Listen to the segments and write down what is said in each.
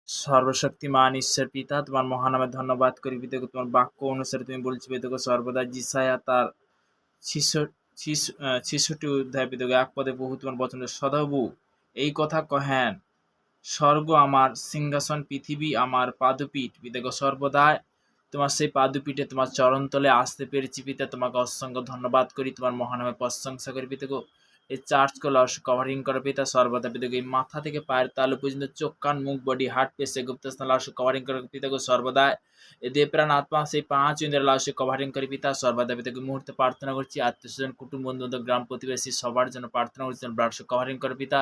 সর্বশক্তিমান ঈশ্বর পিতা, তোমার মহানামে ধন্যবাদ করি পিতাকে। তোমার বাক্য অনুসারে তুমি বলছো পিতাকে সর্বদা জিসায়া তার ৬৬ অধ্যায় পিতাকে এক পদে বহু তোমার বচন সদাবু এই কথা কহেন, স্বর্গ আমার সিংহাসন, পৃথিবী আমার পাদপীঠ পিতাকে। সর্বদাই তোমার সেই পাদপীঠে তোমার চরণতলে আসতে পেরেছি পিতা, তোমাকে অসংখ্য ধন্যবাদ করি, তোমার মহানামে প্রশংসা করি পিতাকে। এই চার্চকে লস কভারিং করে পিতা সর্বদা পিতাকে, এই মাথা থেকে পায়ের তালু পর্যন্ত চোখ কান মুখ বডি হার্ট পেশে গুপ্তস্থান লস কভারিং করে পিতাকে সর্বদা। এ দেহ প্রাণ আত্মা সেই ৫ ইন্দ্রিয় লস কভারিং করে পিতা সর্বদা পিতাকে। মুহূর্তে প্রার্থনা করছি আত্মীয় স্বজন কুটুম বন্ধু বান্ধব গ্রাম প্রতিবেশী সবার জন্য প্রার্থনা করছি, ব্লাড কভারিং করে পিতা।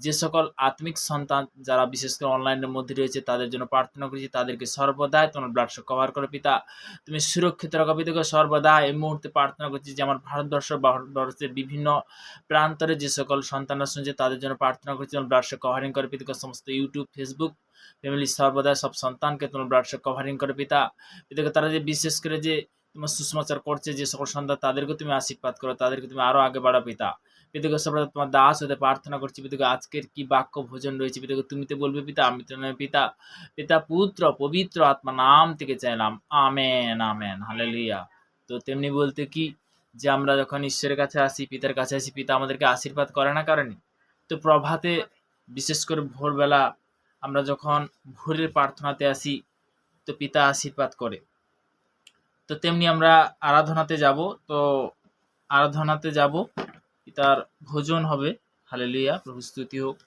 যে সকল আত্মিক সন্তান যারা বিশেষ করে অনলাইনের মধ্যে রয়েছে তাদের জন্য প্রার্থনা করছি, তাদেরকে সর্বদাই তোমার ব্লাড কভার করে পিতা, তুমি সুরক্ষিত রাখো পিতাকে। সর্বদা এই মুহূর্তে প্রার্থনা করছি যে আমার ভারতবর্ষের বিভিন্ন প্রান্তরে যে সকল সন্তানরা শুনছে তাদের জন্য প্রার্থনা করছি, তোমার ব্লাড কভারিং করে পিতাকে। সমস্ত ইউটিউব ফেসবুক ফ্যামিলি সর্বদা সব সন্তানকে তোমার ব্লাড কভারিং করে পিতা পিতাকে। তারা যে বিশেষ করে যে তোমার সুসমাচার করছে যে সকল সন্তান, তাদেরকে তুমি আশীর্বাদ করো, তাদেরকে তুমি আরো আগে বাড়া পিতা পিতাকে। সর্বদা তোমার দাস হতে প্রার্থনা করছি পিতাকে। আজকের কি বাক্য ভোজন রয়েছে পিতাকে, তুমি তো বলবে পিতা, আমি তো নয় পিতা। পিতা পুত্র পবিত্র আত্মা নাম থেকে চাইলাম, আমেন আমেন হালেলুয়া। তো তেমনি বলতে কি যে আমরা যখন ঈশ্বরের কাছে আসি, পিতার কাছে আসি, পিতা আমাদেরকে আশীর্বাদ করে না কারণে। তো প্রভাতে বিশেষ করে ভোরবেলা আমরা যখন ভোরের প্রার্থনাতে আসি তো পিতা আশীর্বাদ করে। তো তেমনি আমরা আরাধনাতে যাব, তো আরাধনাতে যাব, পিতার ভোজন হবে, হালেলুয়া, প্রভু স্তুতি হোক।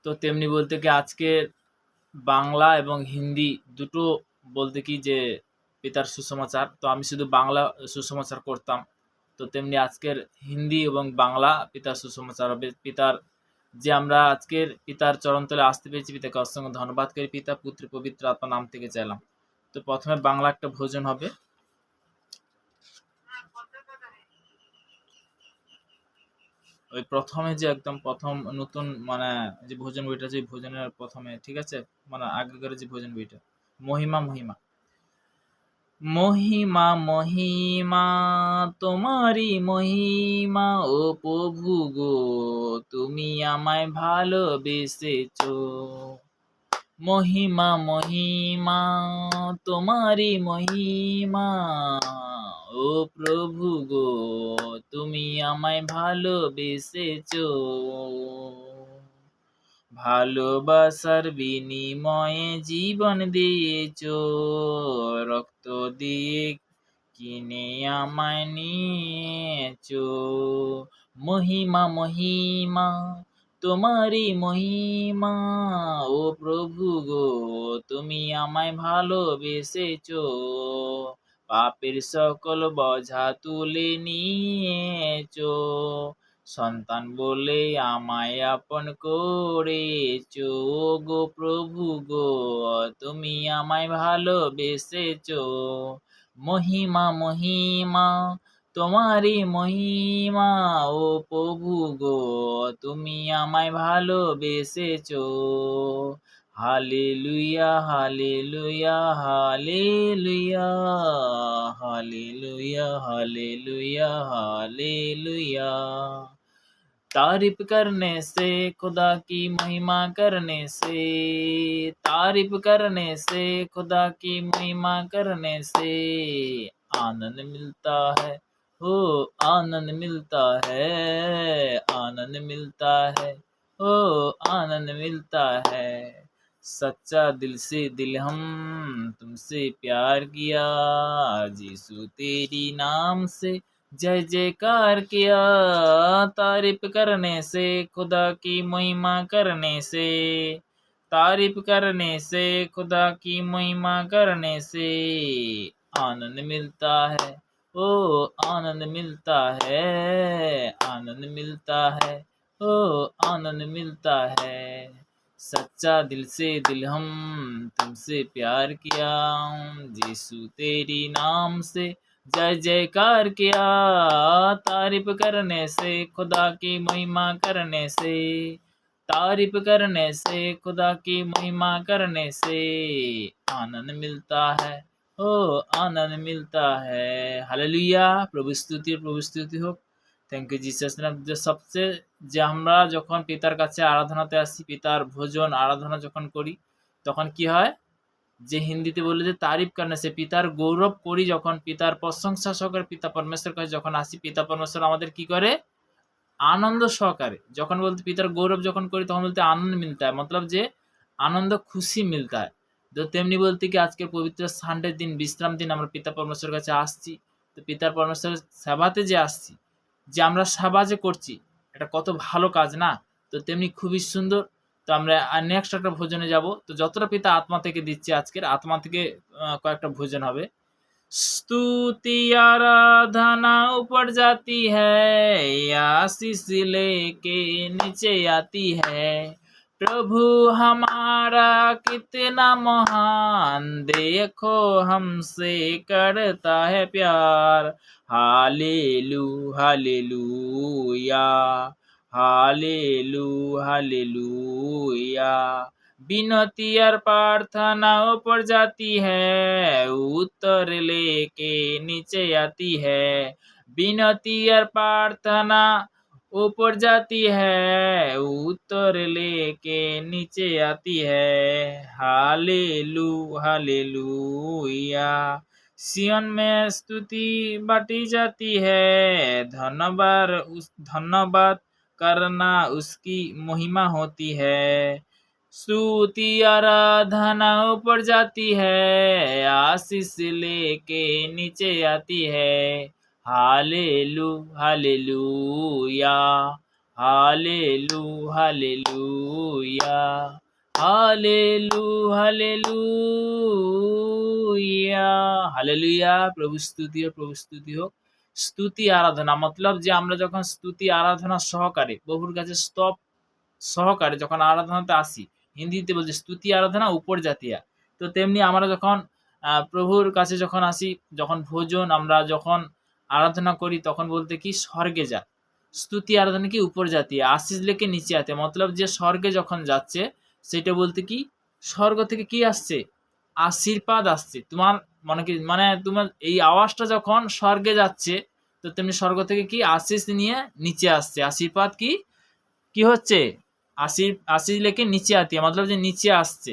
তো তেমনি বলতে কি আজকে বাংলা এবং হিন্দি দুটো বলতে কি যে পিতার সুসমাচার, তো আমি শুধু বাংলা সুসমাচার করতাম, তো তেমনি আজকের হিন্দি এবং বাংলা পিতার সুসমাচার হবে। পিতার যে আমরা আজকের পিতার চরণতলে আসতে পেরেছি, পিতাকে অসংখ্য ধন্যবাদ করি পিতা, পুত্র পবিত্র আত্মা নাম থেকে চাইলাম। তো প্রথমে বাংলা একটা ভোজন হবে। ওই প্রথমে যে একদম প্রথম নতুন মানে যে ভোজন বইটা, যে ভোজনের প্রথমে, ঠিক আছে, মানে আগেকার যে ভোজন বইটা, মহিমা মহিমা মহিমা মহিমা তোমারই মহিমা ও প্রভু গো, তুমি আমায় ভালোবেসেছো। মহিমা মহিমা তোমারই মহিমা ও প্রভু গো, তুমি আমায় ভালোবেসেছো। ভালোবাসার বিনিময়ে জীবন দিয়েছো, রক্ত দিয়ে কিনে আমায় নিয়েছো। মহিমা মহিমা তোমারই মহিমা ও প্রভু গো, তুমি আমায় ভালোবেসেছো। পাপের সকল বোঝা তুলে নিয়েছো, সন্তান বলে আমায় আপন করেছো। গো প্রভু গো, তুমি আমায় ভালোবেসেছো। মহিমা মহিমা তোমারই মহিমা ও প্রভু গো, তুমি আমায় ভালোবেসেছো। Hallelujah hallelujah hallelujah hallelujah hallelujah hallelujah. तारीफ करने से खुदा की महिमा करने से, तारीफ करने से खुदा की महिमा करने से आनंद मिलता है, हो आनंद मिलता है, आनंद मिलता है, हो आनंद मिलता है। सच्चा दिल से दिल हम तुमसे प्यार किया, यीशु तेरी नाम से जय जयकार किया। तारीफ करने से खुदा की महिमा करने से, तारीफ करने से खुदा की महिमा करने से आनंद मिलता है, ओ आनंद मिलता है, आनंद मिलता है, ओ आनंद मिलता है। सच्चा दिल से दिल हम तुमसे प्यार किया, यीशु तेरी नाम से जय जयकार किया। तारीफ करने से खुदा की महिमा करने से, तारीफ करने से खुदा की महिमा करने से आनंद मिलता है, ओ आनंद मिलता है। हालेलुया, प्रभु स्तुति हो। Thank you Jesus name. যে সবচেয়ে যে আমরা যখন পিতার কাছে আরাধনাতে আসি, পিতার ভোজন আরাধনা যখন করি, তখন কি হয়? যে হিন্দিতে বলে যে তারিফ করনে সে, পিতার গৌরব করি যখন, পিতার প্রশংসা সহকারে পিতা পরমেশ্বর কাছে যখন আসি, পিতা পরমেশ্বর আমাদের কি করে? আনন্দ সহকারে। যখন বলতে পিতার গৌরব যখন করি তখন বলতে আনন্দ মিলতা है, मतलब যে আনন্দ খুশি মিলতা है। তো তেমনি বলতে কি আজকের পবিত্র সানডের দিন, বিশ্রাম দিন আমরা পিতা পরমেশ্বরের কাছে আসছি। তো পিতার পরমেশ্বরের সেবাতে যে আসছি, যে আমরা সেবা যে করছি, এটা কত ভালো কাজ না? তো তেমনি খুবই সুন্দর। তো আমরা নেক্সট একটা ভোজনে যাব। তো যতটা পিতা আত্মা থেকে দিচ্ছে, আজকের আত্মা থেকে কয়েকটা ভোজন হবে। स्तुति आराधना ऊपर जाती है, आशीष लेके नीचे आती है। प्रभु हमारा कितना महान, देखो हमसे करता है प्यार। हालेलू हालेलूया, हालेलू हालेलूया। विनती और प्रार्थना ऊपर जाती है, उत्तर लेके नीचे आती है। विनती और प्रार्थना ऊपर जाती है, उत्तर लेके नीचे आती है। हालेलू हालेलूया। सियन में स्तुति बांटी जाती है, धन्यवाद करना उसकी महिमा होती है। स्तुति आराधना ऊपर जाती है, आशीष लेके नीचे आती है। हालेलू हालेलूया, हालेलू हालेलूया, हालेलू हालेलूया, हालेलुया। प्रभु स्तुति हो, प्रभु स्तुति हो। स्तुति आराधना मतलब যে আমরা যখন স্তুতি আরাধনা সহকারে প্রভুর কাছে স্তব সহকারে যখন আরাধনাতে আসি, হিন্দিতে বলছে স্তুতি আরাধনা উপর জাতিয়া। তো তেমনি আমরা যখন প্রভুর কাছে যখন আসি, যখন ভোজন আমরা যখন আরাধনা করি, তখন বলতে কি স্বর্গে যা। স্তুতি আরাধনা কি উপর জাতীয়, আশিস লেকে নিচে আতে, মতলব যে স্বর্গে যখন যাচ্ছে সেটা বলতে কি স্বর্গ থেকে কি আসছে? আশীর্বাদ আসছে। তোমার মানে তোমার এই আওয়াজটা যখন স্বর্গে যাচ্ছে, তো তেমনি স্বর্গ থেকে কি আশিস নিয়ে নিচে আসছে। আশীর্বাদ কি কি হচ্ছে? আশিস লেকে নিচে আতি, মতলব যে নিচে আসছে।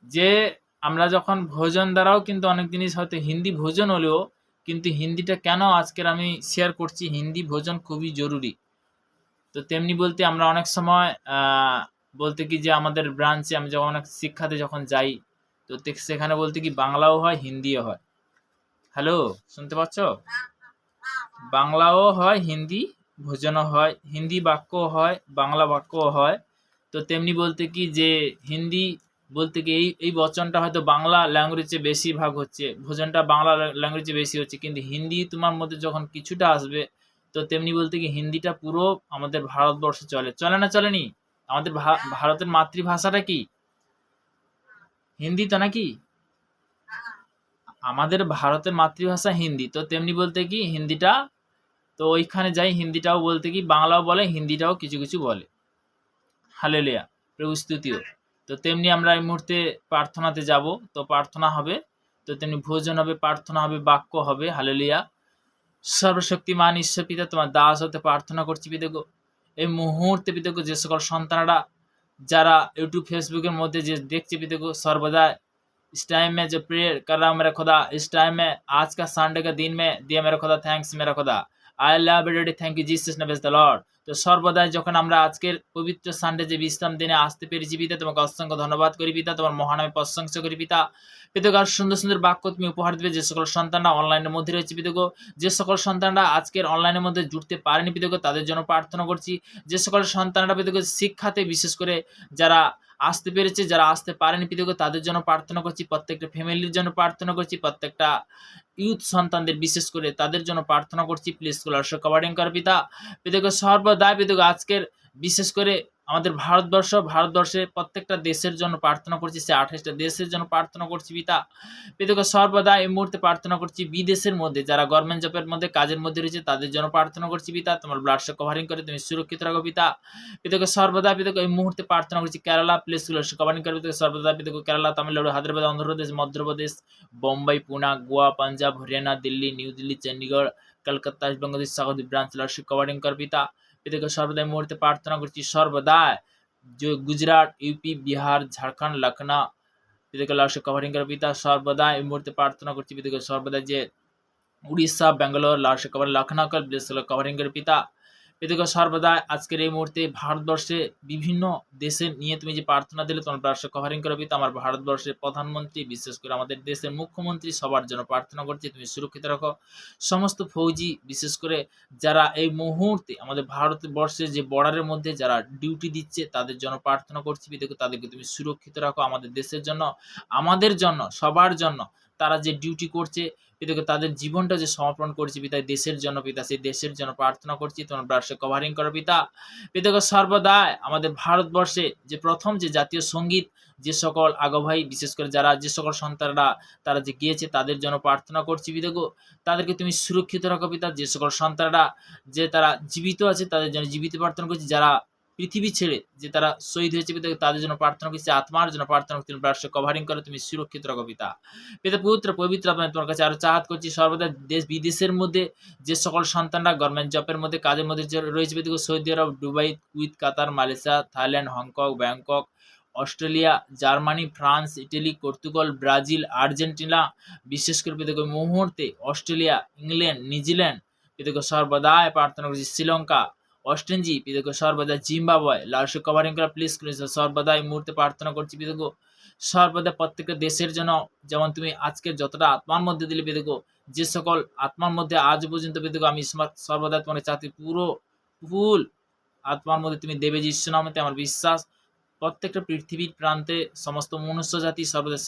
যে আমরা যখন ভোজন দ্বারাও কিন্তু অনেক জিনিস হয়তো হিন্দি ভোজন হলেও, কিন্তু হিন্দিটা কেন আজকের আমি শেয়ার করছি, হিন্দি ভোজন খুবই জরুরি। তো তেমনি বলতে আমরা অনেক সময় বলতে কি যে আমাদের ব্রাঞ্চে আমি যখন অনেক শিক্ষাতে যখন যাই, তো সেখানে বলতে কি বাংলাও হয় হিন্দিও হয়। হ্যালো, শুনতে পাচ্ছ? বাংলাও হয়, হিন্দি ভোজনও হয়, হিন্দি বাক্যও হয়, বাংলা বাক্যও হয়। তো তেমনি বলতে কি যে হিন্দি বলতে কি এই বচনটা হয়তো বাংলা ল্যাঙ্গুয়েজে বেশিরভাগ হচ্ছে, ভোজনটা বাংলা ল্যাঙ্গুয়েজে বেশি হচ্ছে, কিন্তু হিন্দি তোমার মধ্যে যখন কিছুটা আসবে, তো তেমনি বলতে কি হিন্দিটা পুরো আমাদের ভারতবর্ষে চলে। চলে না চলেনি? আমাদের ভারতের মাতৃভাষাটা কি হিন্দি তো নাকি? আমাদের ভারতের মাতৃভাষা হিন্দি। তো তেমনি বলতে কি হিন্দিটা, তো ওইখানে যাই হিন্দিটাও বলতে কি বাংলাও বলে, হিন্দিটাও কিছু কিছু বলে। হালেলুয়া, প্রভু স্তুতিও। তো তেমনি আমরা এই মুহূর্তে প্রার্থনাতে যাব। তো প্রার্থনা হবে, তো তেমনি ভোজন হবে, প্রার্থনা হবে, বাক্য হবে। হালেলুয়া। সর্বশক্তিমান ঈশ্বর পিতা, তোমার দাস হতে প্রার্থনা করছি পিতাগো, এই মুহূর্তে পিতাগো যে সকল সন্তানরা যারা यूट्यूब फेसबुकेर मध्य जे देखছে पितागो, सर्वदा इस टाइम में जो प्रेयर कर रहा हूँ मेरा खुदा, इस टाइम में आज का संडे का दिन में दिया मेरा खुदा, थैंक्स मेरा खुदा, I love you daddy, thank you Jesus name, the Lord. তো সর্বদাই যখন আমরা আজকের পবিত্র সানডে যে বিশ্রাম দিনে আসতে পেরেছি পিতা, তোমাকে অসংখ্য ধন্যবাদ করি পিতা, তোমার মহানামে প্রশংসা করি পিতা। পিতাগো আর সুন্দর সুন্দর বাক্য তুমি উপহার দেবে যে সকল সন্তানরা অনলাইনের মধ্যে রয়েছে পিতাগো, যে সকল সন্তানরা আজকের অনলাইনের মধ্যে জুড়তে পারেনি পিতাগো, তাদের জন্য প্রার্থনা করছি। যে সকল সন্তানরা পিতাগো শিক্ষাতে বিশেষ করে যারা আসতে পেরেছে, যারা আসতে পারেনি পিতাগো, তাদের জন্য প্রার্থনা করছি। প্রত্যেকটা ফ্যামিলির জন্য প্রার্থনা করছি, প্রত্যেকটা ইউথ সন্তানদের বিশেষ করে তাদের জন্য প্রার্থনা করছি। প্লিজ স্কলারশিপ কভারিং কর পিতা। পিতাগো সর্বদাই পিতাগো আজকের বিশেষ করে আমাদের ভারতবর্ষে প্রত্যেকটা দেশের জন্য প্রার্থনা করছি, সে 28টা দেশের জন্য প্রার্থনা করছি পিতা। পিতাগো সর্বদা এই মুহূর্তে প্রার্থনা করছি বিদেশের মধ্যে যারা গভর্নমেন্ট জবের মধ্যে কাজের মধ্যে রয়েছে, তাদের জন্য প্রার্থনা করছি পিতা। তোমার ব্লাডশো কভারিং করে তুমি সুরক্ষিত রাখো পিতা। পিতাগো সর্বদা পিতাগো এই মুহূর্তে প্রার্থনা করছি কেরালা, প্লিজ স্কলারশিপ কভারিং করে পিতাগো সর্বদা পিতাগো Kerala, Tamil Nadu, Hyderabad, Andhra Pradesh, Madhya Pradesh, Bombay, Poona, Goa, Punjab, Haryana, Delhi, New Delhi, Chandigarh, Kolkata Bangladesh Sagardwip branch lordship covering কর পিতা। পিতাকে সর্বদাই মুহূর্তে প্রার্থনা করছি সর্বদাই যে গুজরাট, ইউপি, বিহার, ঝাড়খণ্ড, লখনউ পিতাকে লর্ডশিপ কভারিং কর পিতা। সর্বদা এই মুহূর্তে প্রার্থনা করছি পিতাকে সর্বদাই যে Orissa, Bangalore, lordship cover Lucknow covering কর পিতা। পিতাকে সর্বদা আজকের এই মুহূর্তে ভারতবর্ষে বিভিন্ন দেশের নিয়ে তুমি যে প্রার্থনা দিলে তোমার লর্ডশিপ কভারিং কর পিতা। আমার ভারতবর্ষের প্রধানমন্ত্রী, বিশেষ করে আমাদের দেশের মুখ্যমন্ত্রী, সবার জন্য প্রার্থনা করছি তুমি সুরক্ষিত রাখো। সমস্ত ফৌজি বিশেষ করে যারা এই মুহূর্তে আমাদের ভারতবর্ষের যে বর্ডারের মধ্যে যারা ডিউটি দিচ্ছে তাদের জন্য প্রার্থনা করছি পিতাকে, তাদেরকে তুমি সুরক্ষিত রাখো। আমাদের দেশের জন্য, আমাদের জন্য, সবার জন্য তারা যে ডিউটি করছে পিতাকে, তাদের জীবনটা যে সমর্পণ করছি পিতা দেশের জন্য পিতা, সেই দেশের জন্য প্রার্থনা করছি তোমার ব্রাশে কভারিং করো পিতা। পিতাকে সর্বদাই আমাদের ভারতবর্ষে যে প্রথম যে জাতীয় সঙ্গীত যে সকল আগভাই বিশেষ করে যারা যে সকল সন্তানরা তারা যে গিয়েছে তাদের জন্য প্রার্থনা করছি পিতাগো, তাদেরকে তুমি সুরক্ষিত রাখো পিতা। যে সকল সন্তানরা যে তারা জীবিত আছে তাদের জন্য জীবিত প্রার্থনা করছি, যারা পৃথিবী ছেড়ে যে তারা শহীদ হয়েছে পিতা তাদের জন্য প্রার্থনা করছি, আত্মার জন্য প্রার্থনা করছি তুমি ব্রাশে কভারিং করো তুমি সুরক্ষিত রাখো পিতা। পিতা পুত্র পবিত্র আপনার তোমার কাছে আরো চাহাত করছি সর্বদা দেশ বিদেশের মধ্যে যে সকল সন্তানরা গভর্নমেন্ট জবের মধ্যে কাজের মধ্যে রয়েছে পিতা, Saudi Arab, Dubai, Kuwait, Qatar, Malaysia, Thailand, Hong Kong, Bangkok, Australia, Germany, France, Italy, Portugal, Brazil, Argentina, বিশেষ করে পিতাকে মুহূর্তে অস্ট্রেলিয়া, ইংল্যান্ড, নিউজিল্যান্ড পিতাকে সর্বদাই প্রার্থনা করছি, শ্রীলঙ্কা, অস্ট্রেঞ্জি পিতাকে সর্বদা, জিম্বাবুয়ে লালসে কভারিং করা প্লিজ সর্বদা এই মুহূর্তে প্রার্থনা করছি পিতাকে সর্বদা প্রত্যেকটা দেশের জন্য। যেমন তুমি আজকে যতটা আত্মার মধ্যে দিলে পিতাকে, যে সকল আত্মার মধ্যে আজ পর্যন্ত পিতাকে আমি সর্বদা তোমার চাচ্ছি পুরো ফুল আত্মার মধ্যে তুমি দেবে যিশু নামে আমার বিশ্বাস। প্রত্যেকটা পৃথিবীর প্রান্তে সমস্ত মনুষ্য জাতি সর্বদা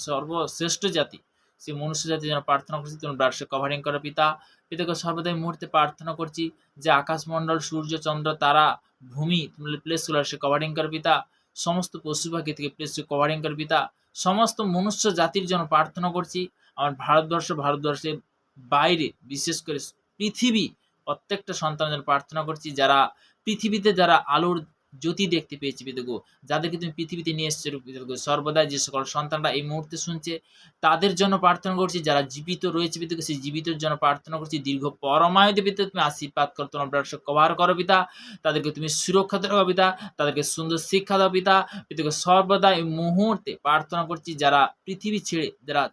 সর্বশ্রেষ্ঠ জাতি, সেই মনুষ্য জাতি যেন প্রার্থনা করছি তুমি ব্রাশে কভারিং করো পিতা। পিতাকে সর্বদাই মুহূর্তে প্রার্থনা করছি যে আকাশমণ্ডল, সূর্য, চন্দ্র, তারা, ভূমি তুমি প্লেসগুলো সে কভারিং করো পিতা। সমস্ত পশু পাখি থেকে প্লেস কভারিং করো পিতা। সমস্ত মনুষ্য জাতির জন্য প্রার্থনা করছি। আমার ভারতবর্ষের বাইরে বিশেষ করে পৃথিবী প্রত্যেকটা সন্তানের জন্য প্রার্থনা করছি, যারা পৃথিবীতে যারা আলোর জ্যোতি দেখতে পেয়েছি পিতাগো, যাদেরকে তুমি পৃথিবীতে নিয়ে এসছো পিতাগো, সর্বদাই যে সকল সন্তানরা এই মুহূর্তে শুনছে তাদের জন্য প্রার্থনা করছি, যারা জীবিত রয়েছে পিতাগো সেই জীবিতের জন্য প্রার্থনা করছি, দীর্ঘ পরমায়ুতে পিতা তুমি আশীর্বাদ করো, তোমার ব্রাশে কভার করো পিতা। তাদেরকে তুমি সুরক্ষা রাখো পিতা, তাদেরকে সুন্দর শিক্ষা দাও পিতা। পিতাকে সর্বদা এই মুহূর্তে প্রার্থনা করছি, যারা পৃথিবী ছেড়ে যারা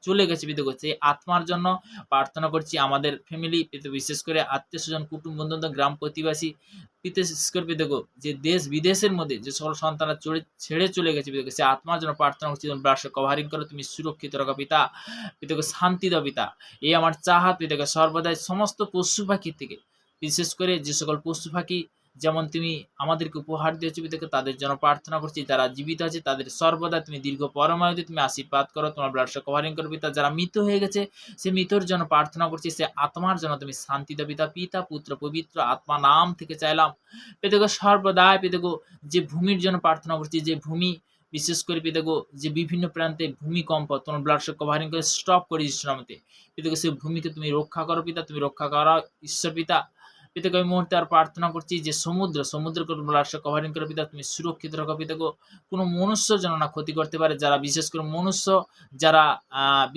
চলে গেছে পিতাগো সেই আত্মার জন্য প্রার্থনা করছি। আমাদের ফ্যামিলি পিতা, বিশেষ করে আত্মীয় স্বজন, কুটুম্ব বন্ধু, গ্রাম প্রতিবাসী পিতা, বিশেষ করে পিতাগো যে দেশ বিদেশের মধ্যে যে সকল সন্তানরা ছেড়ে চলে গেছে পিতাগো সেই আত্মার জন্য প্রার্থনা করছি, তুমি ব্রাশে কভারিং করো তুমি সুরক্ষিত রাখো পিতা। পিতাকে শান্তি দাও পিতা, এই আমার চাহাত পিতাকে সর্বদাই সমস্ত পশু পাখি থেকে, বিশেষ করে যে সকল পশু পাখি যেমন তুমি আমাদেরকে উপহার দিয়েছো পিতাকে, তাদের জন্য প্রার্থনা করছি, যারা জীবিত আছে তাদের সর্বদা তুমি দীর্ঘ পরমায়ুতে তুমি আশীর্বাদ করো, তোমার ব্লাডসে কভারিং করো পিতা। যারা মৃত হয়ে গেছে সে মৃতর জন্য প্রার্থনা করছি, সে আত্মার জন্য তুমি শান্তি দাও পিতা। পিতা পুত্র পবিত্র আত্মা নাম থেকে চাইলাম পিতাকে সর্বদাই পিতাকে যে ভূমির জন্য প্রার্থনা করছি, যে ভূমি বিশেষ করে পিতাগো যে বিভিন্ন প্রান্তে ভূমিকম্প তোমার ব্লাডসে কভারিং করে স্টপ করে ঈশ্বর নামতে পিতাকে সেই ভূমিকে তুমি রক্ষা করো পিতা, তুমি রক্ষা করো ঈশ্বর পিতা। পিতাকে এই মুহূর্তে আর প্রার্থনা করছি যে সমুদ্রকে ব্লাডসে কভারিং করে পিতা তুমি সুরক্ষিত রাখো পিতাকে, কোনো মনুষ্য যেন না ক্ষতি করতে পারে, যারা বিশেষ করে মনুষ্য যারা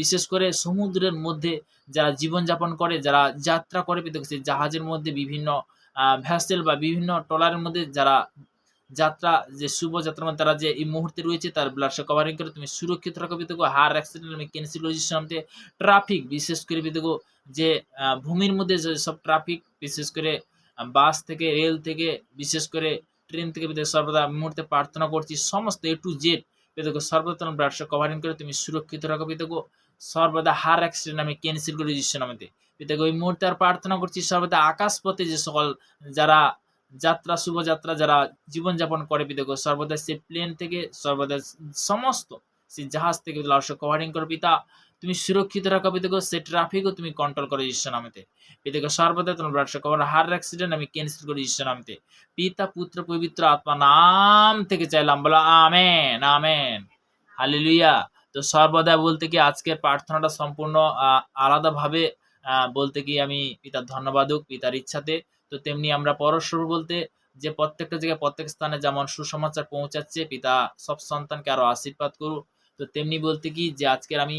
বিশেষ করে সমুদ্রের মধ্যে যারা জীবনযাপন করে, যারা যাত্রা করে পিতাকে সেই জাহাজের মধ্যে বিভিন্ন ভ্যাসেল বা বিভিন্ন ট্রলারের মধ্যে যারা যাত্রা যে শুভযাত্রার মধ্যে তারা যে এই মুহূর্তে রয়েছে তার ব্লাডসে কভারিং করে তুমি সুরক্ষিত রাখো পিতাগো। হার অ্যাক্সিডেন্ট আমি ক্যান্সেল করেছি সামনে ট্রাফিক বিশেষ করে পিতাগো যে ভূমির মধ্যে যে সব ট্রাফিক বিশেষ করে বাস থেকে, রেল থেকে, বিশেষ করে ট্রেন থেকে পিতাকে সর্বদা মুহূর্তে প্রার্থনা করছি, সমস্ত A to Z পিতাগো সর্বদা ব্লাডসে কভারিং করে তুমি সুরক্ষিত রাখো পিতাগো। সর্বদা হার অ্যাক্সিডেন্ট আমি ক্যান্সেল করে দিচ্ছি নামেতে পিতাগো। এই মুহূর্তে আর প্রার্থনা করছি সর্বদা আকাশপথে যে সকল যারা যাত্রা শুভযাত্রা যারা জীবনযাপন করে পিতাগো, সর্বদা সে প্লেন থেকে সর্বদা সমস্ত সে জাহাজ থেকে লালসে কভারিং করো পিতা, তুমি সুরক্ষিত রাখো পিতাগো। সে ট্রাফিকও তুমি কন্ট্রোল করো ঈশ্বর নামেতে পিতাগো। সর্বদা তোমার ব্লাডসে কভার হার অ্যাক্সিডেন্ট আমি ক্যান্সেল করি ঈশ্বর নামেতে পিতা পুত্র পবিত্র আত্মা নাম থেকে চাইলাম, বলো আমেন আমেন হালেলুয়া। তো সর্বদা বলতে কি আজকের প্রার্থনাটা সম্পূর্ণ আলাদাভাবে বলতে কি আমি পিতার ধন্যবাদক পিতার ইচ্ছাতে, তো তেমনি আমরা পরস্পর বলতে যে প্রত্যেকটা জায়গায় প্রত্যেক স্থানে যেমন সুসমাচার পৌঁছাচ্ছে পিতা সব সন্তানকে আরো আশীর্বাদ করুক, তো তেমনি বলতে কি যে আজকের আমি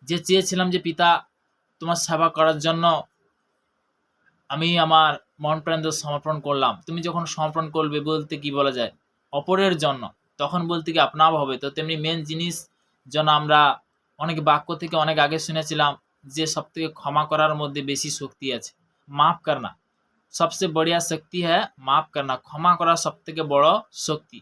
যে চেয়েছিলাম যে পিতা তোমার সেবা করার জন্য আমি আমার মন প্রাণ দিয়ে সমর্পণ করলাম। তুমি যখন সমর্পণ করবে বলতে কি বলা যায় অপরের জন্য, তখন বলতে কি আপনার হবে। তো তেমনি মেন জিনিস যেন আমরা অনেক বাক্য থেকে অনেক আগে শুনেছিলাম যে সব থেকে ক্ষমা করার মধ্যে বেশি শক্তি আছে। মাফ করনা সবচেয়ে বড়িয়া শক্তি হ্যাঁ, মাফ করনা ক্ষমা করা সব থেকে বড় শক্তি।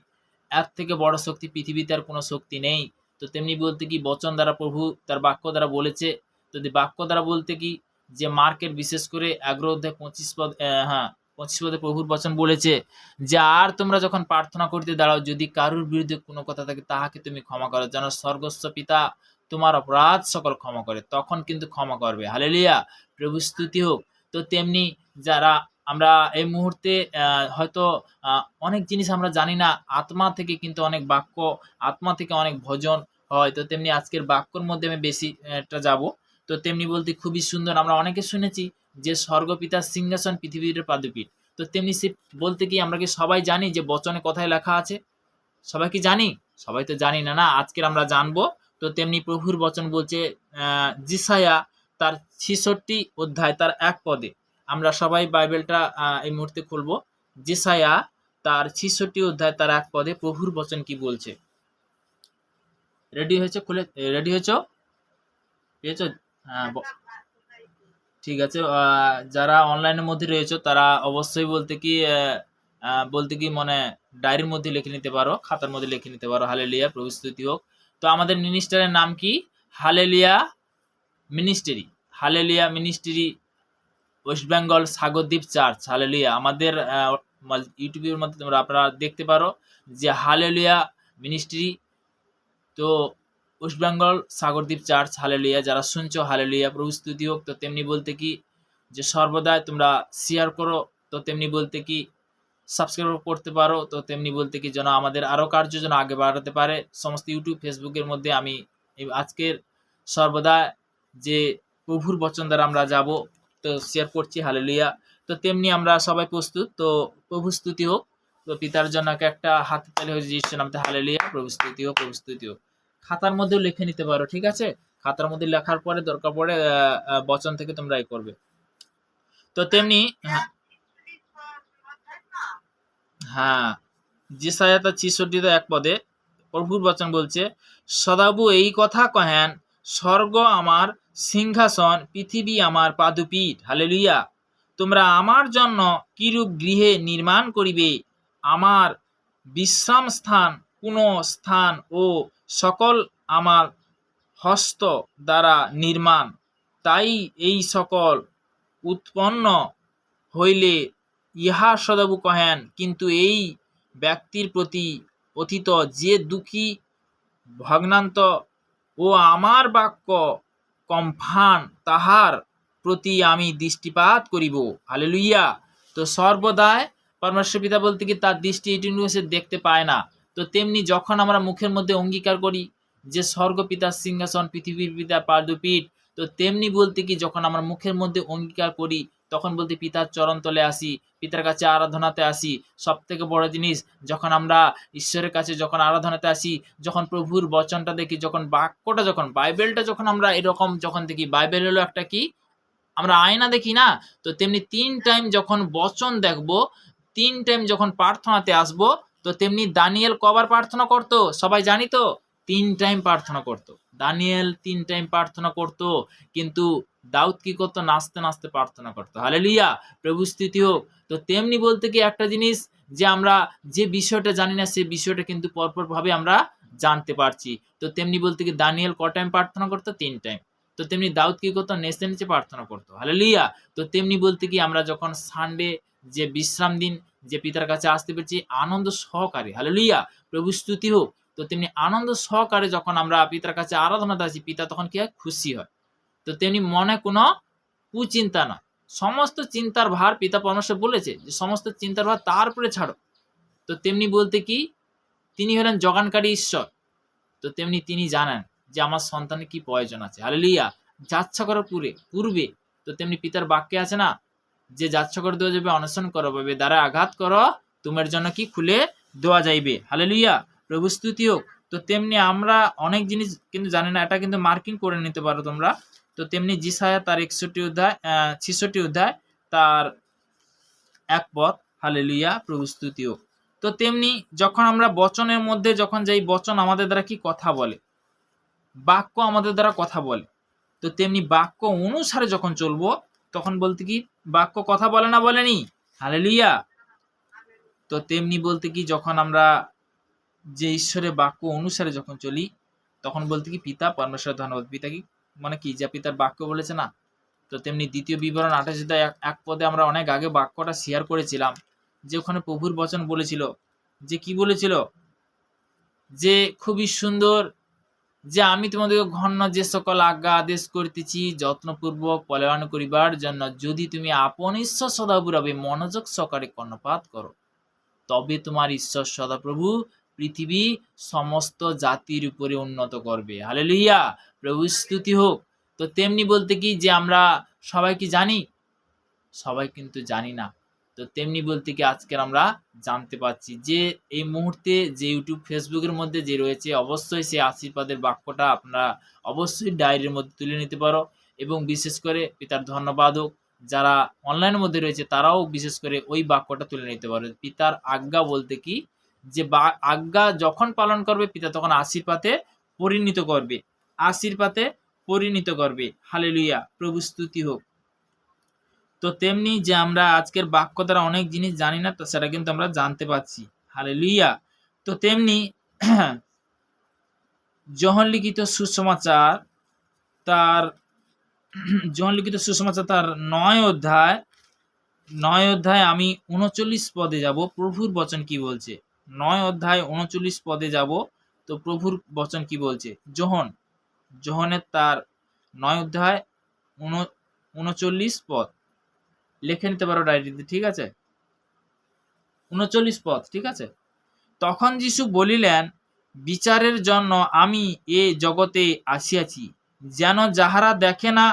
এর থেকে বড় শক্তি পৃথিবীতে আর কোনো শক্তি নেই। তো তেমনি বলতে কি বচন দ্বারা প্রভু তার বাক্য দ্বারা বলেছে। যদি বাক্য দ্বারা বলতে কি যে মার্কের বিশেষ করে 11 অধ্যায় 25 পদ, হ্যাঁ 25 পদে প্রভুর বচন বলেছে যে আর তোমরা যখন প্রার্থনা করতে দাঁড়াও যদি কারুর বিরুদ্ধে কোনো কথা থাকে তাহাকে তুমি ক্ষমা করো যেন স্বর্গস্থ পিতা তোমার অপরাধ সকল ক্ষমা করে, তখন কিন্তু ক্ষমা করবে। হালেলুয়া, প্রভু স্তুতি হোক। তো তেমনি যারা আমরা এই মুহূর্তে হয়তো অনেক জিনিস আমরা জানি না, আত্মা থেকে কিন্তু অনেক বাক্য, আত্মা থেকে অনেক ভজন হয়। তো তেমনি আজকের বাক্যর মধ্যে আমি বেশি একটা যাব। তো তেমনি বলতে খুবই সুন্দর, আমরা অনেকে শুনেছি যে স্বর্গপিতার সিংহাসন পৃথিবীর পাদপীঠ। তো তেমনি সে বলতে কি আমরা কি সবাই জানি যে বচনে কোথায় লেখা আছে? সবাই কি জানি? সবাই তো জানি না, না আজকের আমরা জানবো। তো তেমনি প্রভুর বচন বলছে যিশায়া তার 66 অধ্যায় তার 1 পদে। আমরা সবাই বাইবেলটা এই মুহূর্তে খুলবো। যিশায়া তার 66 অধ্যায় তার 1 পদে প্রভুর বচন কি বলছে। রেডি হয়েছে? খুলে রেডি হয়েছ? পেয়েছো? হ্যাঁ ঠিক আছে। যারা অনলাইনের মধ্যে রয়েছে তারা অবশ্যই বলতে কি মানে ডায়েরির মধ্যে লিখে নিতে পারো, খাতার মধ্যে লিখে নিতে পারো। হালেলুয়া, প্রভু স্তুতি হোক। তো আমাদের মিনিস্টারের নাম কি? Hallelujah ministry. Hallelujah ministry, West Bengal Sagardwip church. Hallelujah. আমাদের ইউটিউবের মধ্যে তোমরা আপনারা দেখতে পারো যে হালেলুয়া মিনিস্ট্রি। তো West Bengal Sagardwip church. Hallelujah. যারা শুনছো হালেলুয়া, প্রভু স্তুতি হোক। তো তেমনি বলতে কি যে সর্বদাই তোমরা শেয়ার করো। তো তেমনি বলতে কি সাবস্ক্রাইব করতে পারো। তো তেমনি বলতে কি যেন আমাদের আরও কার্য যেন আগে বাড়াতে পারে। সমস্ত ইউটিউব ফেসবুকের মধ্যে আমি আজকের সর্বদা যে প্রভুর বচন দ্বারা আমরা যাব তো শেয়ার করছি। হালেলুয়া। তো তেমনি আমরা সবাই প্রস্তুত। তো প্রভু স্তুতি হোক। তো পিতার জন্য একটা হাতে তালি হয়েছে যিশুর নামে। হালেলুয়া, প্রভু স্তুতি হোক, প্রভু স্তুতি হোক। খাতার মধ্যেও লিখে নিতে পারো, ঠিক আছে? খাতার মধ্যে লেখার পরে দরকার পড়ে বচন থেকে তোমরা এই করবে। তো তেমনি হ্যাঁ যিশায়া তার 66 1 পদে প্রভুর বচন বলছে, সদাবু এই কথা কহেন, স্বর্গ আমার সিংহাসন, পৃথিবী আমার পাদপীঠ। হালেলুয়া। তোমরা আমার জন্য কিরূপ গৃহে নির্মাণ করিবে, আমার বিশ্রাম স্থান কোন স্থান ও সকল আমার হস্ত দ্বারা নির্মাণ, তাই এই সকল উৎপন্ন হইলে ইহা সদাবু কহেন। কিন্তু এই ব্যক্তির প্রতি অতীত যে দুঃখী ভগ্নান্ত ও আমার বাক্য কম্ফান তাহার প্রতি আমি দৃষ্টিপাত করিব। হালেলুইয়া। তো সর্বদাই পরমেশ্বর পিতা বলতে কি তার দৃষ্টি এটি দেখতে পায় না। তো তেমনি যখন আমরা মুখের মধ্যে অঙ্গীকার করি যে স্বর্গ পিতার সিংহাসন, পৃথিবীর পিতার পাদপীঠ, তো তেমনি বলতে কি যখন আমরা মুখের মধ্যে অঙ্গীকার করি তখন বলতে পিতার চরণ তলে আসি, পিতার কাছে আরাধনাতে আসি। সব থেকে বড় জিনিস যখন আমরা ঈশ্বরের কাছে যখন আরাধনাতে আসি, যখন প্রভুর বচনটা দেখি, যখন বাক্যটা, যখন বাইবেলটা যখন আমরা এরকম যখন দেখি, বাইবেল হলো একটা কি আমরা আয়না দেখি না? তো তেমনি 3 টাইম যখন বচন দেখব, 3 টাইম যখন প্রার্থনাতে আসব, তো তেমনি দানিয়েল কবার প্রার্থনা করতো সবাই জানি তো? 3 টাইম প্রার্থনা করতো। দানিয়েল 3 টাইম প্রার্থনা করতো, কিন্তু দাউদ কি করতো? নাচতে নাচতে প্রার্থনা করতো। হালেলুয়া, প্রভু স্তুতি হোক। তো তেমনি বলতে কি একটা জিনিস যে আমরা যে বিষয়টা জানি না সে বিষয়টা কিন্তু পরপর ভাবে আমরা জানতে পারছি। তো তেমনি বলতে কি দানিয়েল ক টাইম প্রার্থনা করতো? 3 টাইম। তো তেমনি দাউদ কি করতো? নেচে নেচে প্রার্থনা করতো। হালেলুয়া। তো তেমনি বলতে কি আমরা যখন সানডে যে বিশ্রাম দিন যে পিতার কাছে আসতে পেরেছি আনন্দ সহকারে, হালেলুয়া, প্রভু স্তুতি হোক। তো তেমনি আনন্দ সহকারে যখন আমরা পিতার কাছে আরাধনাতে আসি, পিতা তখন কি হয়? খুশি হয়। তো তেমনি মনে কোনো কুচিন্তা নয়, সমস্ত চিন্তার ভার পিতা পরমেশ্বর বলেছে যে সমস্ত চিন্তার ভার তার উপরে ছাড়ো। তো তেমনি বলতে কি তিনি হলেন যোগানকারী ঈশ্বর। তো তেমনি তিনি জানেন যে আমার সন্তানের কি প্রয়োজন আছে। হালেলুয়া। যাচ্ছা করার পূর্বে তো তেমনি পিতার বাক্যে আছে না যে যাচ্ছা করে দেওয়া যাবে, অনশন করো পাবে, দ্বারা আঘাত করো তোমার জন্য কি খুলে দেওয়া যাইবে। হালেলুয়া, প্রভু স্তুতি হোক। তো তেমনি আমরা অনেক জিনিস কিন্তু জানি না, এটা কিন্তু মার্কিং করে নিতে পারো তোমরা। তো তেমনি যিশায়া তার 66 অধ্যায় তার 1 পদ, হালেলুয়া, প্রভু স্তুতি হোক। তো তেমনি যখন আমরা বচনের মধ্যে যখন যাই, বচন আমাদের দ্বারা কি কথা বলে, বাক্য আমাদের দ্বারা কথা বলে। তো তেমনি বাক্য অনুসারে যখন চলবো তখন বলতে কি বাক্য কথা বলে না, বলেনি? হালেলুয়া। তো তেমনি বলতে কি যখন আমরা যে ঈশ্বরের বাক্য অনুসারে যখন চলি তখন বলতে কি পিতা পরমেশ্বর ধন্যবাদ। পিতা কি মানে কি, যা পিতার বাক্য বলেছে না। তো তেমনি দ্বিতীয় বিবরণ 28 অধ্যায় 1 পদে আমরা অনেক আগে বাক্যটা শেয়ার করেছিলাম, যে ওখানে প্রভুর বচন বলেছিল, যে কি বলেছিল, যে খুবই সুন্দর, যে আমি তোমাদেরকে ঘন্য যে সকল আজ্ঞা আদেশ করিতেছি যত্নপূর্বক পালন করিবার জন্য, যদি তুমি আপন ঈশ্বর সদাপ্রভু মনোযোগ সহকারে কর্ণপাত করো, তবে তোমার ঈশ্বর সদাপ্রভু পৃথিবী সমস্ত জাতির উপরে উন্নত করবে। হালেলুয়া, প্রভু স্তুতি হোক। তো তেমনি বলতে কি যে আমরা সবাই কি জানি? সবাই কিন্তু জানি না। তো তেমনি বলতে কি আজকের আমরা জানতে পারছি যে এই মুহূর্তে যে ইউটিউব ফেসবুকের মধ্যে যে রয়েছে, অবশ্যই সেই আশীর্বাদের বাক্যটা আপনারা অবশ্যই ডায়েরির মধ্যে তুলে নিতে পারো। এবং বিশেষ করে পিতার ধন্যবাদ হোক, যারা অনলাইনের মধ্যে রয়েছে তারাও বিশেষ করে ওই বাক্যটা তুলে নিতে পারো। পিতার আজ্ঞা বলতে কি, যে আজ্ঞা যখন পালন করবে পিতা তখন আশীর্বাদে পরিণত করবে, আশীর্বাদে পরিণত করবে। হালেলুয়া, প্রভু স্তুতি হোক। তো তেমনি যে আমরা আজকের বাক্য দ্বারা অনেক জিনিস জানি না, তো সেটা কিন্তু আমরা জানতে পারছি। হালেলুয়া। তো তেমনি যোহন লিখিত সুসমাচার তার 9 অধ্যায় আমি 39 পদে যাব। প্রভুর বচন কি বলছে? 9 অধ্যায় 39 পদে যাব। তো প্রভুর বচন কি বলছে? যোহনের তার 9 অধ্যায় 39 পদ লিখে নিতে পারো ডায়েরিতে, ঠিক আছে? 39 পদ, ঠিক আছে? তখন যিশু বলিলেন, বিচারের জন্য আমি এ জগতে আসিয়াছি, যেন যাহারা দেখে না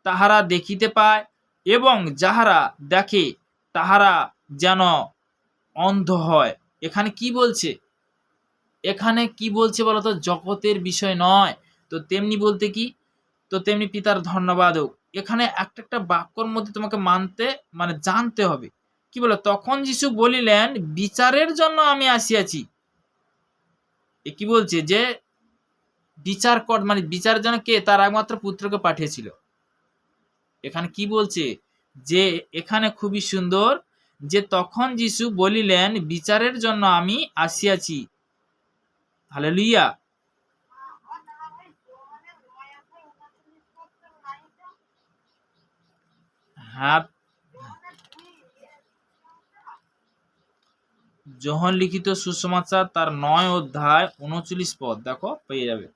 তাহারা দেখিতে পায়, এবং যাহারা দেখে তাহারা যেন অন্ধ হয়। এখানে কি বলছে? এখানে কি বলছে বলতো? জগতের বিষয় নয়। তো তেমনি বলতে কি, তো তেমনি পিতার ধন্যবাদ হোক। এখানে একটা বাক্যর মধ্যে তোমাকে মানে জানতে হবে। কি বলে? তখন যিশু বলিলেন, বিচারের জন্য আমি আসিয়াছি। এ কি বলছে? যে বিচার কর, মানে বিচারের জন্য কে? তার একমাত্র পুত্রকে পাঠিয়েছিল। এখানে কি বলছে? যে এখানে খুবই সুন্দর, যে তখন যিশু বলিলেন, বিচারের জন্য আমি আসিয়াছি। হালেলুয়া। হ্যাঁ, যোহন লিখিত সুসমাচার তার 9 অধ্যায় 39 পদ দেখো, পেয়ে যাবে।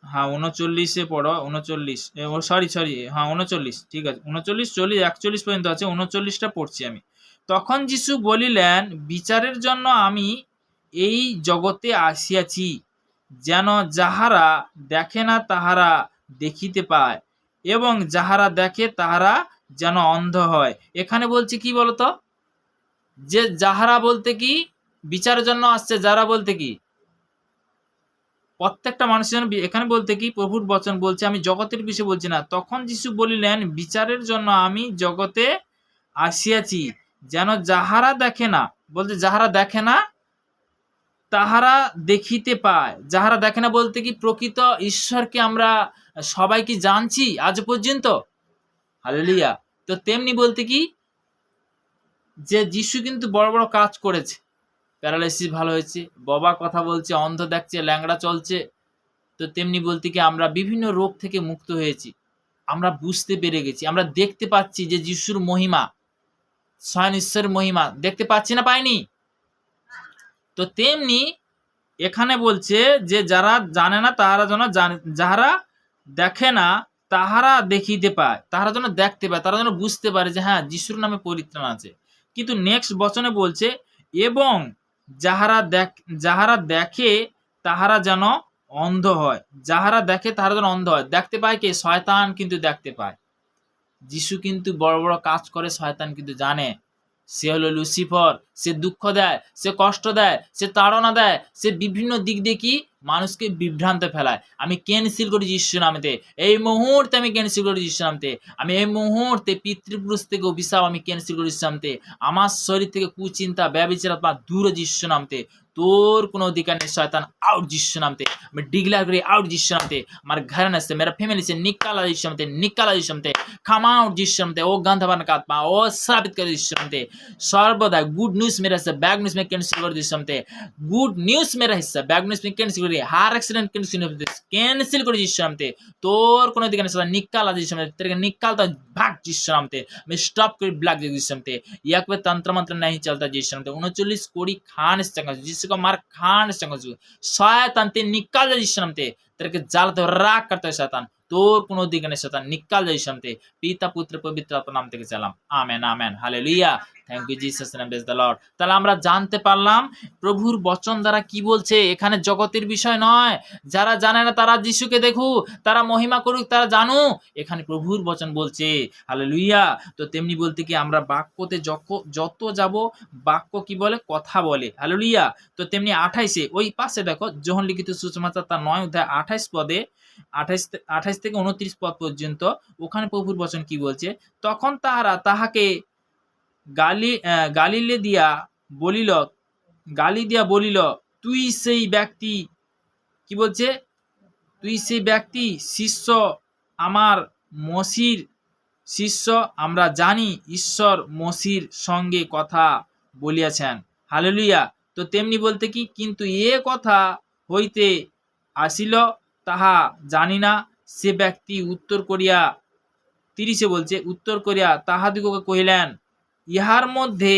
হ্যাঁ, 39-এ পড়ো। 39, সরি, হ্যাঁ 39, ঠিক আছে। 39, 40, 41 পর্যন্ত আছে, 39টা পড়ছি আমি। তখন যিশু বলিলেন, বিচারের জন্য আমি এই জগতে আসিয়াছি, যেন যাহারা দেখে না তাহারা দেখিতে পায়, এবং যাহারা দেখে তাহারা যেন অন্ধ হয়। এখানে বলছে কি বলতো? যে যাহারা বলতে কি বিচারের জন্য আসছে, যারা বলতে কি প্রত্যেকটা মানুষের জন্য। এখানে বলতে কি প্রভুর বচন বলছে, আমি জগতের বিষয়ে বলছি না। তখন যিশু বলিলেন, বিচারের জন্য আমি জগতে আসিয়াছি, যেন যাহারা দেখে না, বলতে যাহারা দেখে না তাহারা দেখিতে পায়। যাহারা দেখে না বলতে কি প্রকৃত ঈশ্বরকে আমরা সবাই কি জানছি আজ পর্যন্ত? হালেলুয়া। তো তেমনি বলতে কি যে যিশু কিন্তু বড় বড় কাজ করেছে। প্যারালাইসিস ভালো হয়েছে, বাবা কথা বলছে, অন্ধ দেখছে, ল্যাংড়া চলছে। তো তেমনি বলতে কি আমরা বিভিন্ন রোগ থেকে মুক্ত হয়েছি, আমরা বুঝতে পেরে গেছি, আমরা দেখতে পাচ্ছি যে যিশুর মহিমা, স্বয়ং ঈশ্বরের মহিমা দেখতে পাচ্ছি না, পাইনি? তো তেমনি এখানে বলছে যে যারা জানে না তাহারা যেন যাহারা দেখে না তাহারা দেখিতে পায়, তাহারা যেন দেখতে পায়, তারা যেন বুঝতে পারে যে হ্যাঁ যিশুর নামে পরিত্রাণ আছে। কিন্তু নেক্সট বচনে বলছে, এবং যাহারা দেখে তাহারা যেন অন্ধ হয়। যাহারা দেখে তাহারা যেন অন্ধ হয়। দেখতে পায় কে? শয়তান কিন্তু দেখতে পায়। যিশু কিন্তু বড় বড় কাজ করে, শয়তান কিন্তু জানে। সে হলো লুসিফর। সে দুঃখ দেয়, সে কষ্ট দেয়, সে তাড়না দেয়, সে বিভিন্ন দিক দিয়ে কি মানুষকে বিভ্রান্তে ফেলায়। আমি ক্যানসেল করি যিশুর নামেতে, এই মুহূর্তে আমি ক্যানসেল করি যিশুর নামেতে। আমি এই মুহূর্তে পিতৃপুরুষ থেকে অভিশাপ আমি ক্যানসেল করি যিশুর নামেতে। আমার শরীর থেকে কুচিন্তা, ব্যভিচার আত্মা দূর যিশুর নামেতে। তোর কোনো अधिकार नहीं शैतान, आउट यीशु नाम से। मैं डिक्लेयर करी आउट यीशु नाम से। हमारे घराने से, मेरा फैमिली से निकाला यीशु नाम से, निकाला यीशु नाम से। कम आउट यीशु नाम से। ओ गंधवान का आत्मा, ओ साबित कर यीशु नाम से। सर्वदा गुड न्यूज़ मेरा हिस्सा, बैड न्यूज़ में कैंसिल कर यीशु नाम से। गुड न्यूज़ मेरा हिस्सा, बैड न्यूज़ में कैंसिल कर। हर एक्सीडेंट कैंसिल कर यीशु नाम से। तोर कोनो अधिकार नहीं शैतान, निकाला यीशु नाम से। तेरे को निकालता भाग यीशु नाम से। मैं स्टॉप कर ब्लॉक यीशु नाम से। यह कोई तंत्र मंत्र नहीं चलता यीशु नाम से। 39 कोड़ी खान से चंगा जिसको मार खान से चंगा शैतान ते निकाल जा यीशु नाम से। तेरे के जाल तो राख करता है शैतान, তোর কোনো দিকে নেই শয়তান, নিকাল যাই শান্তি। পিতা পুত্র পবিত্র আত্মার নাম থেকে চালাম, amen amen, hallelujah. Thank you Jesus name, praise the Lord. তাহলে আমরা জানতে পারলাম প্রভুর বচন দ্বারা কি বলছে। এখানে জগতের বিষয় নয়, যারা জানে না তারা যিশুকে দেখুক, তারা মহিমা করুক, তারা জানুক। এখানে প্রভুর বচন বলছে, হালেলুয়া। তো তেমনি বলতে কি আমরা বাক্যতে যত যাব, বাক্য কি বলে, কথা বলে, হালেলুয়া। তো তেমনি 28 ওই পাশে দেখো, যোহন লিখিত সুসমাচার তার 9 অধ্যায় 28 পদে, 28 থেকে 29 পদ পর্যন্ত ওখানে প্রভুর বচন কি বলছে। তখন তাহারা তাহাকে গালি দিয়া বলিল, তুই সেই ব্যক্তি, কি বলছে, তুই সেই ব্যক্তি, শিষ্য আমার মসির শিষ্য, আমরা জানি ঈশ্বর মসির সঙ্গে কথা বলিয়াছেন, হালেলুয়া। তো তেমনি বলতে কি, কিন্তু এ কথা হইতে আসিল তাহা জানি না। সে ব্যক্তি উত্তর করিয়া, 30 বলছে, উত্তর করিয়া তাহাদিগকে কহিলেন, ইহার মধ্যে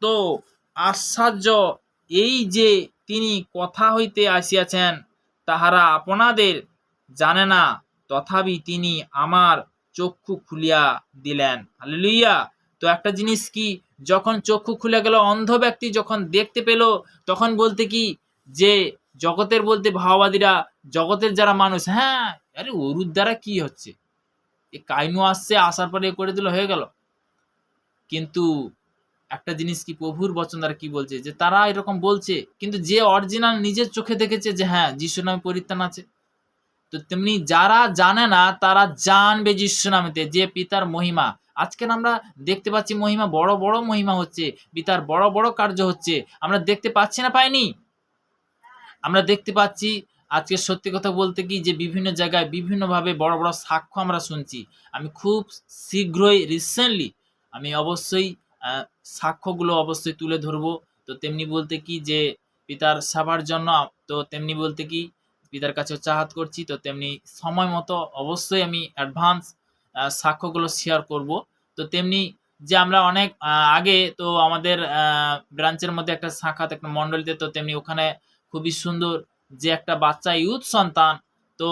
তো আশ্চর্য এই যে তিনি কথা হইতে আসিয়াছেন তাহারা আপনাদের জানে না, তথাপি তিনি আমার চক্ষু খুলিয়া দিলেন, হালেলুয়া। তো একটা জিনিস কি, যখন চক্ষু খুলে গেল, অন্ধ ব্যক্তি যখন দেখতে পেল, তখন বলতে কি যে জগতের বলতে ভাওবাদীরা, জগতের যারা মানুষ, হ্যাঁ আরে ওর দ্বারা কি হচ্ছে, এ কাইনু আসছে, আসার পরে করে দিল, হয়ে গেল। কিন্তু একটা জিনিস কি, প্রভুর বচন দ্বারা কি বলছে, যে তারা এরকম বলছে, কিন্তু যে অরিজিনাল নিজের চোখে দেখেছে যে হ্যাঁ যিশু নামে পরিত্রাণ আছে। তো তেমনি যারা জানে না তারা জানবে যিশু নামেতে, যে পিতার মহিমা। আজকের আমরা দেখতে পাচ্ছি মহিমা, বড় বড় মহিমা হচ্ছে, পিতার বড় বড় কার্য হচ্ছে, আমরা দেখতে পাচ্ছি না, পাইনি, আমরা দেখতে পাচ্ছি। আজকে সত্যি কথা বলতে কি, যে বিভিন্ন জায়গায় বিভিন্নভাবে বড় বড় সাক্ষ্য আমরা শুনছি। আমি খুব শীঘ্রই রিসেন্টলি আমি অবশ্যই সাক্ষ্যগুলো অবশ্যই তুলে ধরবো। তো তেমনি বলতে কি, যে পিতার সেবার জন্য, তো তেমনি বলতে কি পিতার কাছে চাহাত করছি। তো তেমনি সময় মতো অবশ্যই আমি অ্যাডভান্স সাক্ষ্যগুলো শেয়ার করব। তো তেমনি যে আমরা অনেক আগে তো আমাদের ব্রাঞ্চের মধ্যে একটা শাখাতে, একটা মণ্ডলীতে, তো তেমনি ওখানে খুবই সুন্দর যে একটা বাচ্চা ইউথ সন্তান, তো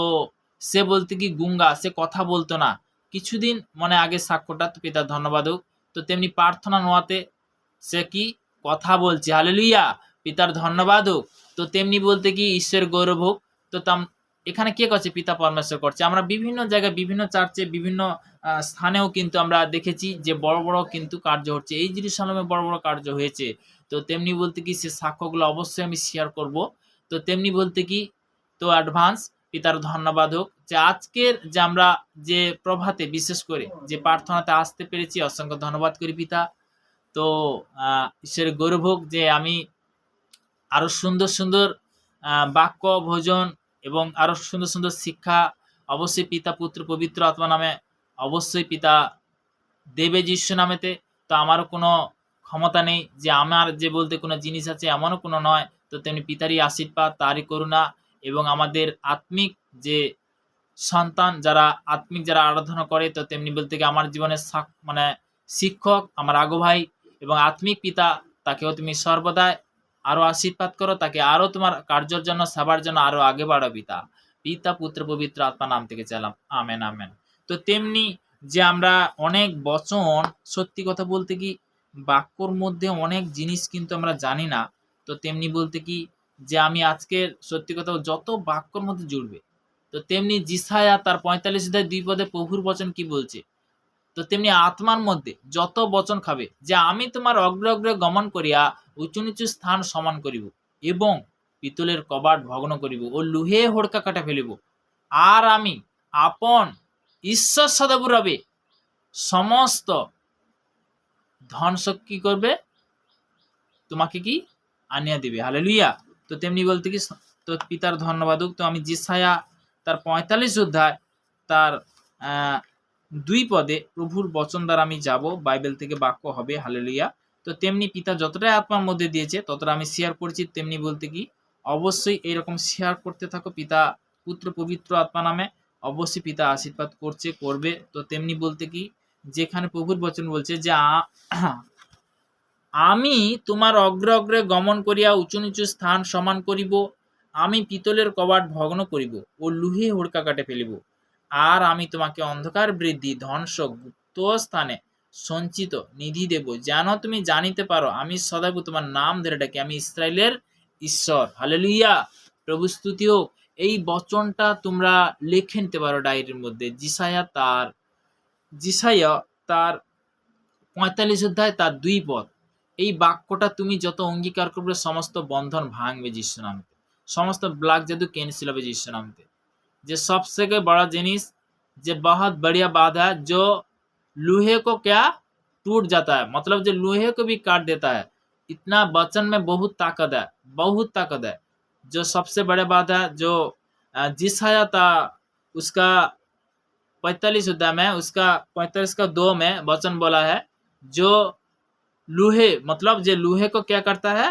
সে বলতে কি গুঙ্গা, সে কথা বলতো না, কিছুদিন মনে আগে সাক্ষ্যটা, তো পিতার ধন্যবাদ হোক। তো তেমনি প্রার্থনা নোয়াতে সে কি কথা বলছে, হালেলুয়া, পিতার ধন্যবাদ হোক। তো তেমনি বলতে কি ঈশ্বরের গৌরব হোক। তো এখানে কে করছে, পিতা পরমেশ্বর করছে। আমরা বিভিন্ন জায়গায়, বিভিন্ন চার্চে, বিভিন্ন স্থানেও কিন্তু আমরা দেখেছি যে বড় বড় কিন্তু কার্য হচ্ছে, এই জেরুজালেমে বড় বড় কার্য হয়েছে। তো তেমনি বলতে কি সে সাক্ষ্যগুলো অবশ্যই আমি শেয়ার করব। তো তেমনি বলতে কি, তো অ্যাডভান্স পিতার ধন্যবাদ হোক যে আজকের যে আমরা যে প্রভাতে বিশেষ করে যে প্রার্থনাতে আসতে পেরেছি, অসংখ্য ধন্যবাদ করি পিতা। তো ঈশ্বরের গৌরব হোক যে আমি আরো সুন্দর সুন্দর বাক্য ভোজন এবং আরো সুন্দর সুন্দর শিক্ষা অবশ্যই পিতা পুত্র পবিত্র আত্মা নামে অবশ্যই পিতা দেবে যিশু নামেতে। তো আমারও কোনো ক্ষমতা নেই যে আমার যে বলতে কোনো জিনিস আছে, এমনও কোনো নয়। তো তেমনি পিতারই আশীর্বাদ, তারই করুণা, এবং আমাদের আত্মিক যে সন্তান যারা আত্মিক যারা আরাধনা করে, তো তেমনি বলতে গিয়ে আমার জীবনের মানে শিক্ষক, আমার আগো ভাই এবং আত্মিক পিতা, তাকেও তুমি সর্বদাই আরো আশীর্বাদ করো, তাকে আরো তোমার কার্যের জন্য, সেবার জন্য আরো আগে বাড়ো পিতা। পিতা পুত্র পবিত্র আত্মা নাম থেকে চাইলাম, আমেন আমেন। তো তেমনি যে আমরা অনেক বচন, সত্যি কথা বলতে কি বাক্যর মধ্যে অনেক জিনিস কিন্তু আমরা জানি না। তো তেমনি বলতে কি যে আমি আজকের সত্যি কথা যত বাক্যর মধ্যে জুড়বে, তো তেমনি যিশায়া তার 45 অধ্যায় 2 পদে প্রভুর বচন কি বলছে, তো তেমনি আত্মার মধ্যে যত বচন খাবে যে আমি তোমার অগ্রে অগ্রে গমন করিয়া উঁচু নিচু স্থান সমান করিব এবং পিতলের কবাট ভগ্ন করিব ও লুহে হড়কা কাটা ফেলিব, আর আমি আপন ঈশ্বর সদাবু রবে সমস্ত ধন শক্তি করবে তোমাকে কি আনিয়া দিবে। হালেলুয়া। তো তেমনি বলতে কি তো পিতার ধন্যবাদ হোক। তো আমি যেসায়া তার 45 অধ্যায় তার 2 পদে প্রভুর বচন দ্বারা আমি যাব, বাইবেল থেকে বাক্য হবে। হালেলুয়া। তো তেমনি পিতা যতটাই আত্মার মধ্যে দিয়েছে ততটা আমি শেয়ার করছি। তেমনি বলতে কি অবশ্যই এরকম শেয়ার করতে থাকো পিতা পুত্র পবিত্র আত্মা নামে। অবশ্যই পিতা আশীর্বাদ করছে, করবে। তো তেমনি বলতে কি যেখানে প্রভুর বচন বলছে যে আমি তোমার অগ্রে অগ্রে গমন করিয়া উঁচু নিচু স্থান সমান করিব, আমি পিতলের কবাট ভগ্ন করিব ও লুহে হুড়কা কাটে ফেলিব, আর আমি তোমাকে অন্ধকার বৃদ্ধি ধ্বংস গুপ্ত স্থানে সঞ্চিত নিধি দেব, যেন তুমি জানিতে পারো আমি সদাইব তোমার নাম ধরে ডাকি, আমি ইসরায়েলের ঈশ্বর। হালেলুয়া। প্রভু স্তুতি হোক। এই বচনটা তোমরা লিখে নিতে পারো ডায়েরির মধ্যে। যিশায়া তার 45 অধ্যায় তার 2 পদ। এই বাক্যটা তুমি যত অঙ্গীকার করবে সমস্ত বন্ধন ভাঙবে যিশু নামতে, সমস্ত ব্লাক জাদু कैंसिल হবে যিশু নামতে। যে सबसे बड़ा जिनिस যে बहुत बढ़िया बात है जो लोहे को क्या टूट जाता है, मतलब जो लोहे को भी काट देता है। इतना वचन में बहुत ताकत है, बहुत ताकत है। जो सबसे बड़ा बात है जो जिसाया था उसका 45 अध्याय में उसका 45 का 2 में वचन बोला है जो लोहे, मतलब जो लोहे को क्या करता है,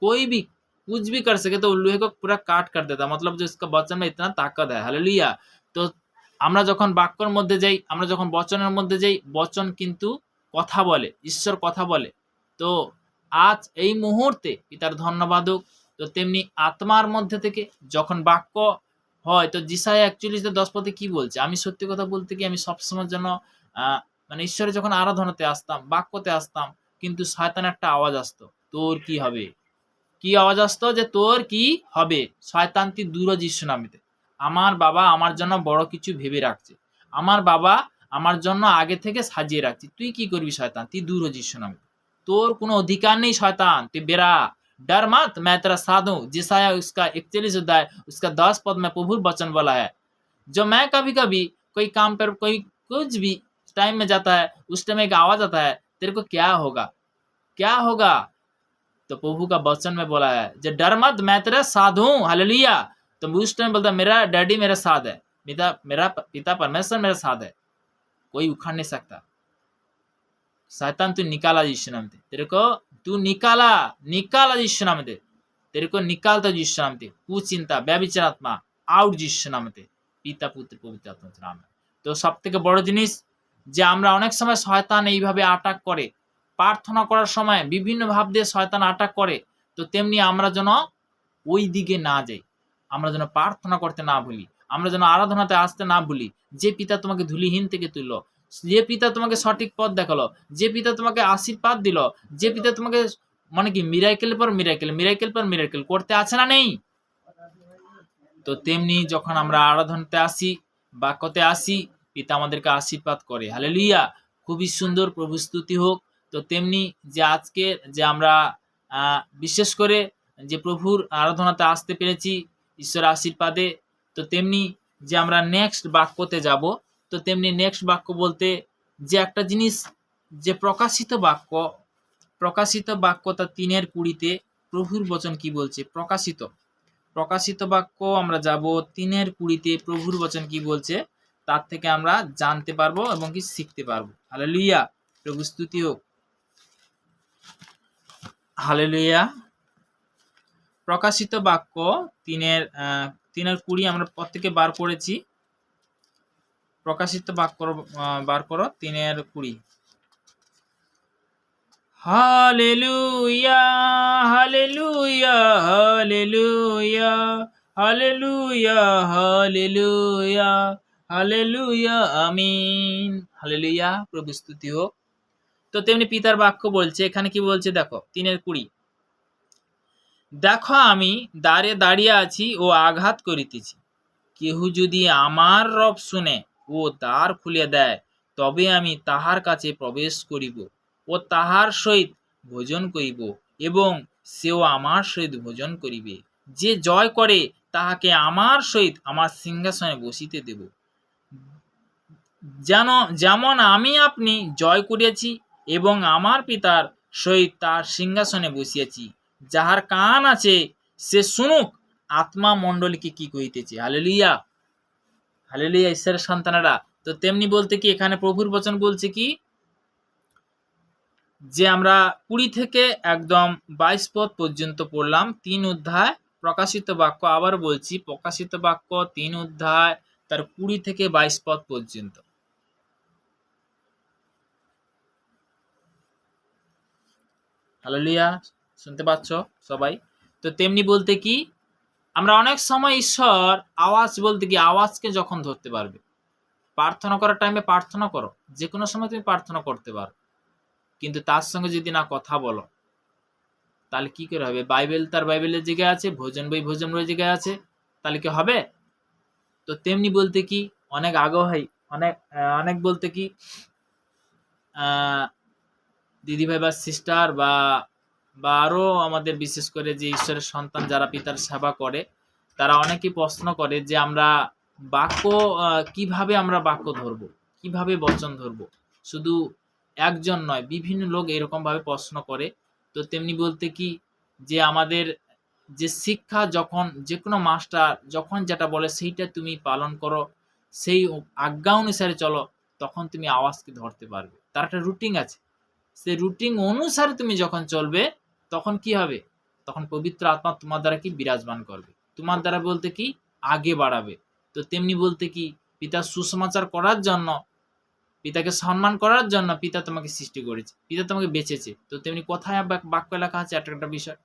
कोई भी कुछ भी कर सके तो लोहे को पूरा काट कर देता, मतलब जो इसका वचन में इतना ताकत है। हालेलुया। তো আমরা যখন বাক্যের মধ্যে যাই, আমরা যখন বচনের মধ্যে যাই, বচন কিন্তু কথা বলে, ঈশ্বর কথা বলে। তো আজ এই মুহূর্তে পিতার ধন্যবাদ হোক। তো তেমনি আত্মার মধ্যে থেকে যখন বাক্য হয়, তো যিশায়া 41:10 পদে কি বলছে, আমি সত্যি কথা বলতে কি আমি সবসময়ের জন্য মানে ঈশ্বরের যখন আরাধনাতে আসতাম, বাক্যতে আসতাম, কিন্তু শয়তানের একটা আওয়াজ আসতো, তোর কি হবে, কি আওয়াজ আসতো যে তোর কি হবে, শয়তান তুই দূর হ যিশু নামেতে। আমার বাবা আমার জন্য বড় কিছু ভেবে রাখছে, আমার বাবা আমার জন্য আগে থেকে সাজিয়ে রাখছে, তুই কি করবি শয়তান, তুই দূর হ যিশু নামেতে, তোর কোনো অধিকার নেই শয়তান, তুই বেরা, डर मत मैं तेरा साथ हूं। जिसाया उसका 41 अध्याय उसका 10 पद में प्रभु वचन बोला है, जो मैं कभी कभी कोई काम पर कोई कुछ भी टाइम में जाता है, उस टाइम एक आवाज आता है, तेरे को क्या होगा, क्या होगा। तो प्रभु का वचन में बोला है जो डर मत मैं तेरा साथ हूँ। हालेलुया। तो उस टाइम बोलता मेरा डैडी मेरे साथ है, मेरा पिता परमेश्वर मेरे साथ है, कोई उखाड़ नहीं सकता। शैतान तू निकाला यीशु नाम से, तेरे को तू निकाला यीशु नाम से, तेरे को निकालता यीशु नाम से, कुचिंता ব্যভিচার আত্মা আউট যিশু নামে, পিতা পুত্র পবিত্র আত্মার নামে। তো সব থেকে বড় জিনিস যে আমরা অনেক সময় শয়তান এইভাবে আটাক করে, প্রার্থনা করার সময় বিভিন্ন ভাব দিয়ে শয়তান আটাক করে। তো তেমনি আমরা যেন ওই দিকে না যাই, আমরা যেন প্রার্থনা করতে না ভুলি, আমরা যেন আরাধনাতে আসতে না ভুলি। যে পিতা তোমাকে ধুলিহীন থেকে তুললো, যে পিতা তোমাকে সঠিক পথ দেখালো, যে পিতা তোমাকে আশীর্বাদ দিল, যে পিতা তোমাকে মানে কি মিরাকেল পর মিরাকেল, মিরাকেল পর মিরাকেল করতে আছে না নেই। তো তেমনি যখন আমরা আরাধনাতে আসি, বাক্যতে আসি, পিতা আমাদেরকে আশীর্বাদ করে। হালেলুয়া। খুবই সুন্দর, প্রভু স্তুতি হোক। তো তেমনি যে আজকে যে আমরা বিশেষ করে যে প্রভুর আরাধনাতে আসতে পেরেছি ঈশ্বর আশীর্বাদে, তো তেমনি যে আমরা নেক্সট বাক্যতে যাব। তো তেমনি নেক্সট বাক্য বলতে যে একটা জিনিস যে প্রকাশিত বাক্য তা 3:20 প্রভুর বচন কি বলছে, প্রকাশিত বাক্য আমরা যাব 3:20 প্রভুর বচন কি বলছে, তার থেকে আমরা জানতে পারবো এবং কি শিখতে পারবো। হালেলুয়া। প্রভু স্তুতি হোক। হালেলুয়া। প্রকাশিত বাক্য 3:20 আমরা প্রত্যেকে বার করেছি। প্রকাশিত বাক্য বার করো 3:20। Hallelujah, hallelujah, hallelujah, hallelujah, hallelujah, hallelujah, আমিন। হালেলুয়া। প্রভু স্তুতি হোক। তো তেমনি পিতার বাক্য বলছে, এখানে কি বলছে দেখো 3:20, দেখো আমি দ্বারে দাঁড়িয়ে আছি ও আঘাত করিতেছি, কেহ যদি আমার রব শুনে ও দ্বার খুলে দেয় তবে আমি তাহার কাছে প্রবেশ করিব ও তাহার সহিত ভোজন করিব এবং সেও আমার সহিত ভোজন করিবে। যে জয় করে তাহাকে আমার সহিত আমার সিংহাসনে বসিতে দেব, যেন যেমন আমি আপনি জয় করিয়াছি এবং আমার পিতার সহিত তার সিংহাসনে বসিয়াছি। যাহার কান আছে সে শুনুক আত্মা মণ্ডলীকে কি কহিতেছে। হালেলুয়া, হালেলুয়া ঈশ্বরের সন্তানেরা। তো তেমনি বলতে কি এখানে প্রভুর বচন বলছে কি, যে আমরা 20 থেকে একদম 22 পদ পর্যন্ত পড়লাম 3 অধ্যায় প্রকাশিত বাক্য। আবার বলছি, প্রকাশিত বাক্য 3 অধ্যায় তার 20 থেকে 22 পদ পর্যন্ত। হালেলুয়া, শুনতে পাচ্ছ সবাই? তো তেমনি বলতে কি আমরা অনেক সময় ঈশ্বর আওয়াজ বলতে কি আওয়াজকে যখন ধরতে পারবে, প্রার্থনা করার টাইমে প্রার্থনা করো, যে কোনো সময় তুমি প্রার্থনা করতে পারো, কিন্তু তার সঙ্গে যদি না কথা বলো তাহলে কি করে হবে? বাইবেল তার বাইবেলের জায়গায় আছে, ভোজন বই ভোজন বই জায়গায় আছে, তাহলে কি হবে? তো তেমনি বলতে কি অনেক আগ্রহী, অনেক বলতে কি দিদি ভাই বা সিস্টার বা বা আরো আমাদের বিশেষ করে যে ঈশ্বরের সন্তান যারা পিতার সেবা করে, তারা অনেকেই প্রশ্ন করে যে আমরা বাক্য কিভাবে আমরা বাক্য ধরবো, কিভাবে বচন ধরবো। শুধু একজন নয়, বিভিন্ন লোক এরকম ভাবে প্রশ্ন করে। তো তেমনি বলতে কি যে আমাদের যে শিক্ষা, যখন যে কোনো মাস্টার যখন যেটা বলে সেইটা তুমি পালন করো, সেই আজ্ঞা অনুসারে চলো, তখন তুমি আওয়াজকে ধরতে পারবে। তার একটা রুটিন আছে, সেই রুটিন অনুসারে তুমি যখন চলবে তখন কি হবে? তখন পবিত্র আত্মা তোমার দ্বারা কি বিরাজমান করবে, তোমার দ্বারা বলতে কি আগে বাড়াবে। তো তেমনি বলতে কি পিতার সুসমাচার করার জন্য, পিতাকে সম্মান করার জন্য পিতা তোমাকে সৃষ্টি করেছে, পিতা তোমাকে বেঁচেছে। তো তেমনি কোথায় বাক্য লেখা আছে একটা বিষয়।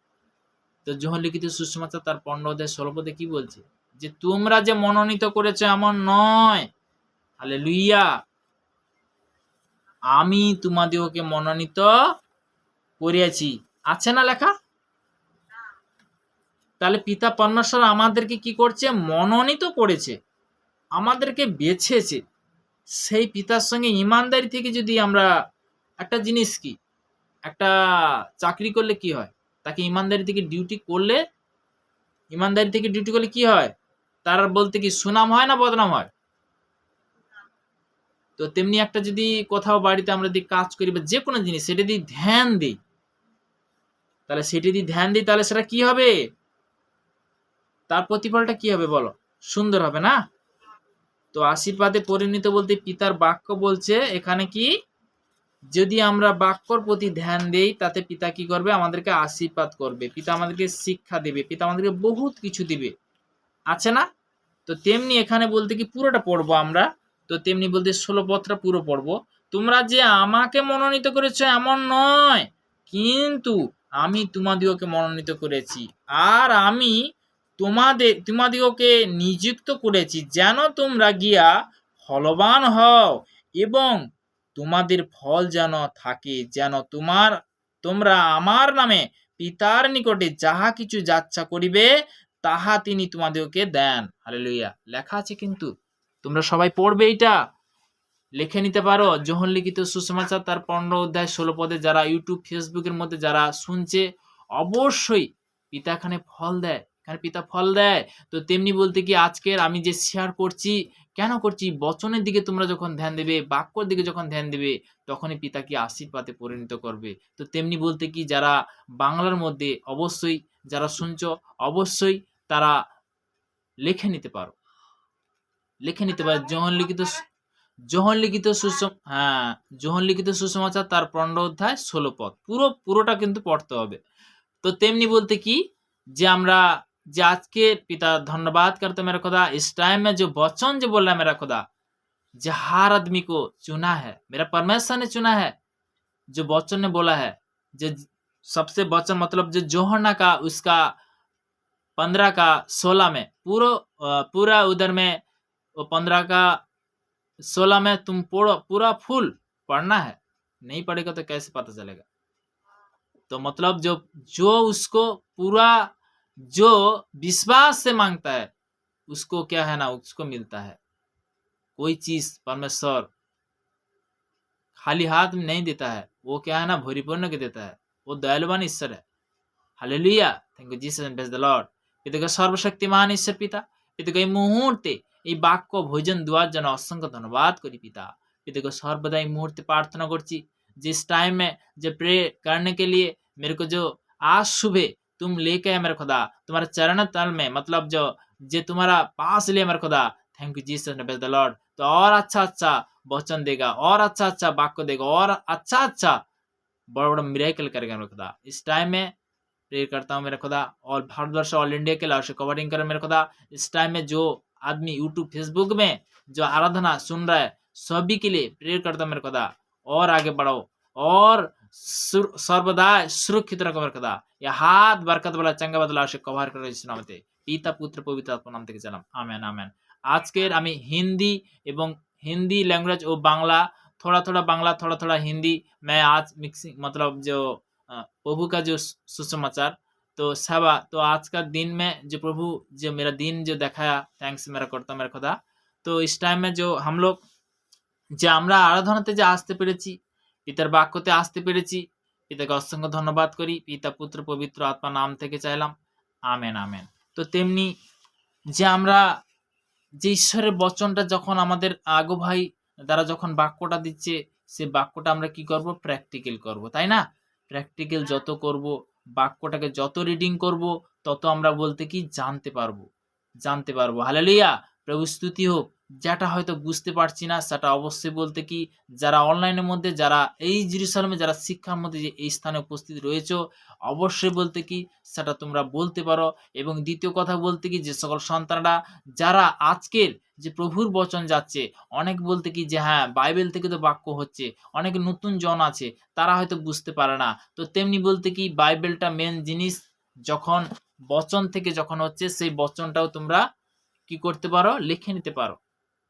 তো যোহন লিখিত সুসমাচার তার 15 অধ্যায় 16 পদে কি বলছে? যে তোমরা যে মনোনীত করেছো এমন নয়, হালেলুয়া, আমি তোমাদিগকে মনোনীত করিয়াছি। আছে না লেখা? তাহলে পিতা পরমেশ্বর আমাদেরকে কি করছে? মনোনীত করেছে, আমাদেরকে বেছেছে। সেই পিতার সঙ্গে ইমানদারি থেকে যদি আমরা, একটা জিনিস কি, একটা চাকরি করলে কি হয়? তাকে ইমানদারি থেকে ডিউটি করলে, ইমানদারি থেকে ডিউটি করলে কি হয়? তার বলতে কি সুনাম হয় না বদনাম হয়? তো তেমনি একটা যদি কোথাও বাড়িতে আমরা যদি কাজ করি বা যে কোনো জিনিস সেটা যদি ধ্যান দিই, তাহলে সেটা যদি ধ্যান দিই তাহলে সেটা কি হবে? তার প্রতিফলটা কি হবে বলো? সুন্দর হবে না? তো আশীর্বাদে পরিণত বলতে পিতার বাক্য বলছে এখানে কি, যদি আমরা বাক্যর প্রতি ধ্যান দেই তাতে পিতা কি করবে? আমাদেরকে আশীর্বাদ করবে, পিতা আমাদেরকে শিক্ষা দেবে, পিতা আমাদেরকে বহুত কিছু দিবে, আছে না? তো তেমনি এখানে বলতে কি পুরোটা পড়বো আমরা। তো তেমনি বলতে 16 পত্রা পুরো পড়বো। তোমরা যে আমাকে মনোনীত করেছো এমন নয়, কিন্তু আমি তোমাদিগকে মনোনীত করেছি, আর আমি তোমাদিগকে নিযুক্ত করেছি যেন তোমরা গিয়া ফলবান হও এবং তোমাদের ফল যেন থাকে, যেন তোমরা আমার নামে পিতার নিকটে যাহা কিছু যাচ্ছা করিবে তাহা তিনি তোমাদেরকে দেন। হালেলুয়া, লেখা আছে কিন্তু তোমরা সবাই পড়বে, এটা লিখে নিতে পারো। যোহন লিখিত সুসমাচার তার 15 অধ্যায় 16 পদে যারা ইউটিউব ফেসবুকের মধ্যে যারা শুনছে, অবশ্যই পিতা এখানে ফল দেয়, এখানে পিতা ফল দেয়। তো তেমনি বলতে কি আজকের আমি যে শেয়ার করছি, কেন করছি? বচনের দিকে তোমরা যখন ধ্যান দেবে, বাক্যর দিকে যখন ধ্যান দেবে, তখনই পিতা কি আশীর্বাদে পরিণত করবে। তো তেমনি বলতে কি যারা বাংলার মধ্যে অবশ্যই যারা শুনছো, অবশ্যই তারা লিখে নিতে পারো, লিখে নিতে পারো। যোহন লিখিত সুসমাচার তার 15 অধ্যায় 16 পদ পুরোটা কিন্তু পড়তে হবে। তো তেমনি বলতে কি যে আমরা যে আজকে पिता धन्यवाद करते मेरा खुदा, इस टाइम में जो वचन जो बोल रहा है मेरा खुदा, जो हर आदमी को चुना है, मेरा परमेश्वर ने चुना है, जो वचन ने बोला है, जो सबसे वचन मतलब जो जोहन्ना का उसका 15 का 16 में पूरा उधर में वो 15 का 16 में तुम पूरा फुल पढ़ना है, नहीं पढ़ेगा तो कैसे पता चलेगा? तो मतलब जो उसको पूरा जो विश्वास से मांगता है उसको क्या है ना, उसको मिलता है। कोई चीज परमेश्वर खाली हाथ में नहीं देता है, वो क्या है ना भरिपूर्ण के देता है, वो दयालुवान ईश्वर है। Hallelujah, thank you Jesus, praise the Lord. পিতাকে সর্বশক্তিমান ঈশ্বর পিতা, পিতাকে এই মুহূর্তে এই বাক্য ভোজন দেওয়ার জন্য অসংখ্য ধন্যবাদ করি পিता। पिता को सर्वदा এই মুহূর্তে प्रार्थना করছি जिस टाइम में जो प्रे करने के लिए मेरे को जो आज सुबह तुम लेके आए मेरे खुदा, तुम्हारे चरण तल में, मतलब जो तुम्हारा पास ले मेरे खुदा, thank you Jesus praise the Lord. तो और अच्छा अच्छा वचन देगा, और अच्छा अच्छा वाक्य देगा, और अच्छा अच्छा बड़ा बड़ा मिरेकल करेगा मेरे खुदा। इस टाइम में प्रेयर करता हूँ मेरे खुदा, और भारतवर्ष ऑल इंडिया के लाश कवरिंग करो मेरे खुदा। इस टाइम में जो आदमी यूट्यूब फेसबुक में जो आराधना सुन रहा है सभी के लिए प्रेयर करता हूँ मेरे खुदा, और आगे बढ़ो और सर्वदा सुरक्षित रखो मेरे खुदा। या हाथ बरकत वाला चंगा बदला से कवर करो इस नाम से, पिता पुत्र पवित्र आत्मा नाम থেকে চালাম, আমেন আমেন। আজকের আমি हिंदी लैंग्वेज और बांग्ला, थोड़ा थोड़ा बांग्ला थोड़ा थोड़ा हिंदी मैं आज मिक्सिंग, मतलब जो प्रभु का जो सुसमाचार तो सेवा, तो आज का दिन में जो प्रभु जो मेरा दिन जो देखाया, थैंक्स मेरा करता मेरा खुदा। तो इस टाइम में जो हम लोग যে আমরা আরাধনাতে যে আসতে পেরেছি, পিতার বাক্যতে আসতে পেরেছি, পিতাকে অসংখ্য ধন্যবাদ করি। পিতা পুত্র পবিত্র আত্মা নাম থেকে চাইলাম, আমেন আমেন। তো তেমনি যে আমরা যে ঈশ্বরের বচনটা যখন আমাদের আগো ভাই দ্বারা যখন বাক্যটা দিচ্ছে, সে বাক্যটা আমরা কি করব, প্র্যাকটিক্যাল করব, তাই না? প্র্যাকটিক্যাল যত করব, বাক্যটাকে যত রিডিং করব, তত আমরা বলতে কি জানতে পারবো। হালেলুয়া, প্রভু স্তুতি হোক। যেটা হয়তো বুঝতে পারছি না সেটা অবশ্যই বলতে কি, যারা অনলাইনের মধ্যে, যারা এই জেরুজালেমে যারা শিক্ষার মধ্যে যে এই স্থানে উপস্থিত রয়েছে, অবশ্যই বলতে কি সেটা তোমরা বলতে পারো। এবং দ্বিতীয় কথা বলতে কি, যে সকল সন্তানরা যারা আজকের যে প্রভুর বচন যাচ্ছে, অনেক বলতে কি যে হ্যাঁ বাইবেল থেকে তো বাক্য হচ্ছে, অনেক নতুন জন আছে তারা হয়তো বুঝতে পারে না। তো তেমনি বলতে কি বাইবেলটা মেন জিনিস, যখন বচন থেকে যখন হচ্ছে, সেই বচনটাও তোমরা কি করতে পারো, লিখে নিতে পারো।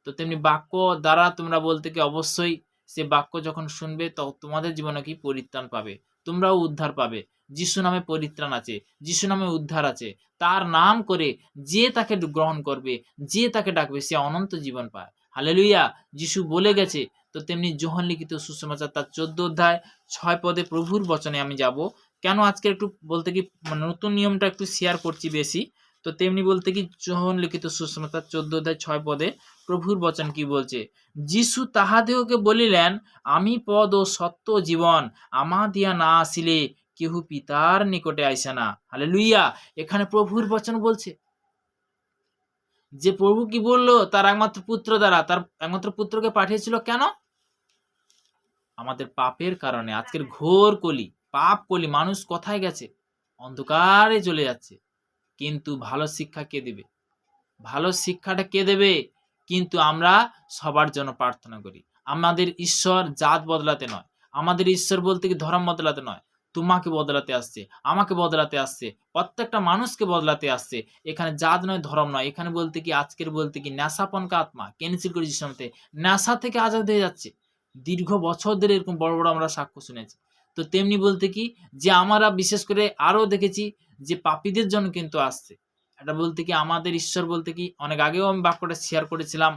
তো তেমনি বাক্য দ্বারা তোমরা বলতে কি অবশ্যই সে বাক্য যখন শুনবে তো তোমাদের জীবনে কি পরিত্রাণ পাবে, তোমরাও উদ্ধার পাবে। যিশু নামে পরিত্রাণ আছে, যিশু নামে উদ্ধার আছে। তার নাম করে যে তাকে গ্রহণ করবে, যে তাকে ডাকবে, সে অনন্ত জীবন পায়। হালেলুয়া, যিশু বলে গেছে। তো তেমনি যোহন লিখিত সুসমাচার তার 14 অধ্যায় 6 পদে প্রভুর বচনে আমি যাব। কেন আজকে একটু বলতে কি নতুন নিয়মটা একটু শেয়ার করছি বেশি। তো তেমনি বলতে কি যোহন লিখিত সুসমাচার 14 অধ্যায় 6 পদে প্রভুর বচন কি বলছে, যিশু তাহাদেরকে বলিলেন, আমি পদ ও সত্য জীবন, আমা দিয়া না আসিলে কেহ পিতার নিকটে আইসে না। হালেলুয়া, এখানে প্রভুর বচন বলছে যে প্রভু কি বললো, তার একমাত্র পুত্র দ্বারা, তার একমাত্র পুত্রকে পাঠিয়েছিল কেন? আমাদের পাপের কারণে। আজকের ঘোর কলি, পাপ কলি, মানুষ কোথায় গেছে, অন্ধকারে চলে যাচ্ছে। কিন্তু ভালো শিক্ষা কে দেবে? ভালো শিক্ষাটা কে দেবে? কিন্তু আমরা সবার জন্য প্রার্থনা করি। আমাদের ঈশ্বর জাত বদলাতে নয়, আমাদের ঈশ্বর বলতে কি ধর্ম বদলাতে নয়, তোমাকে বদলাতে আসছে, আমাকে বদলাতে আসছে, প্রত্যেকটা মানুষকে বদলাতে আসছে। এখানে জাত নয়, ধর্ম নয়। এখানে বলতে কি আজকের বলতে কি নেশাপনকা আত্মা ক্যান্সেল করে যিশুতে নেশা থেকে আজাদ হয়ে যাচ্ছে। দীর্ঘ বছর ধরে এরকম বড় বড় আমরা সাক্ষ্য শুনেছি। তো তেমনি বলতে কি যে আমরা বিশেষ করে আরো দেখেছি যে পাপীদের জন্য কিন্তু আসছে। এটা বলতে কি আমাদের ঈশ্বর বলতে কি, অনেক আগেও আমি বাক্যটা শেয়ার করেছিলাম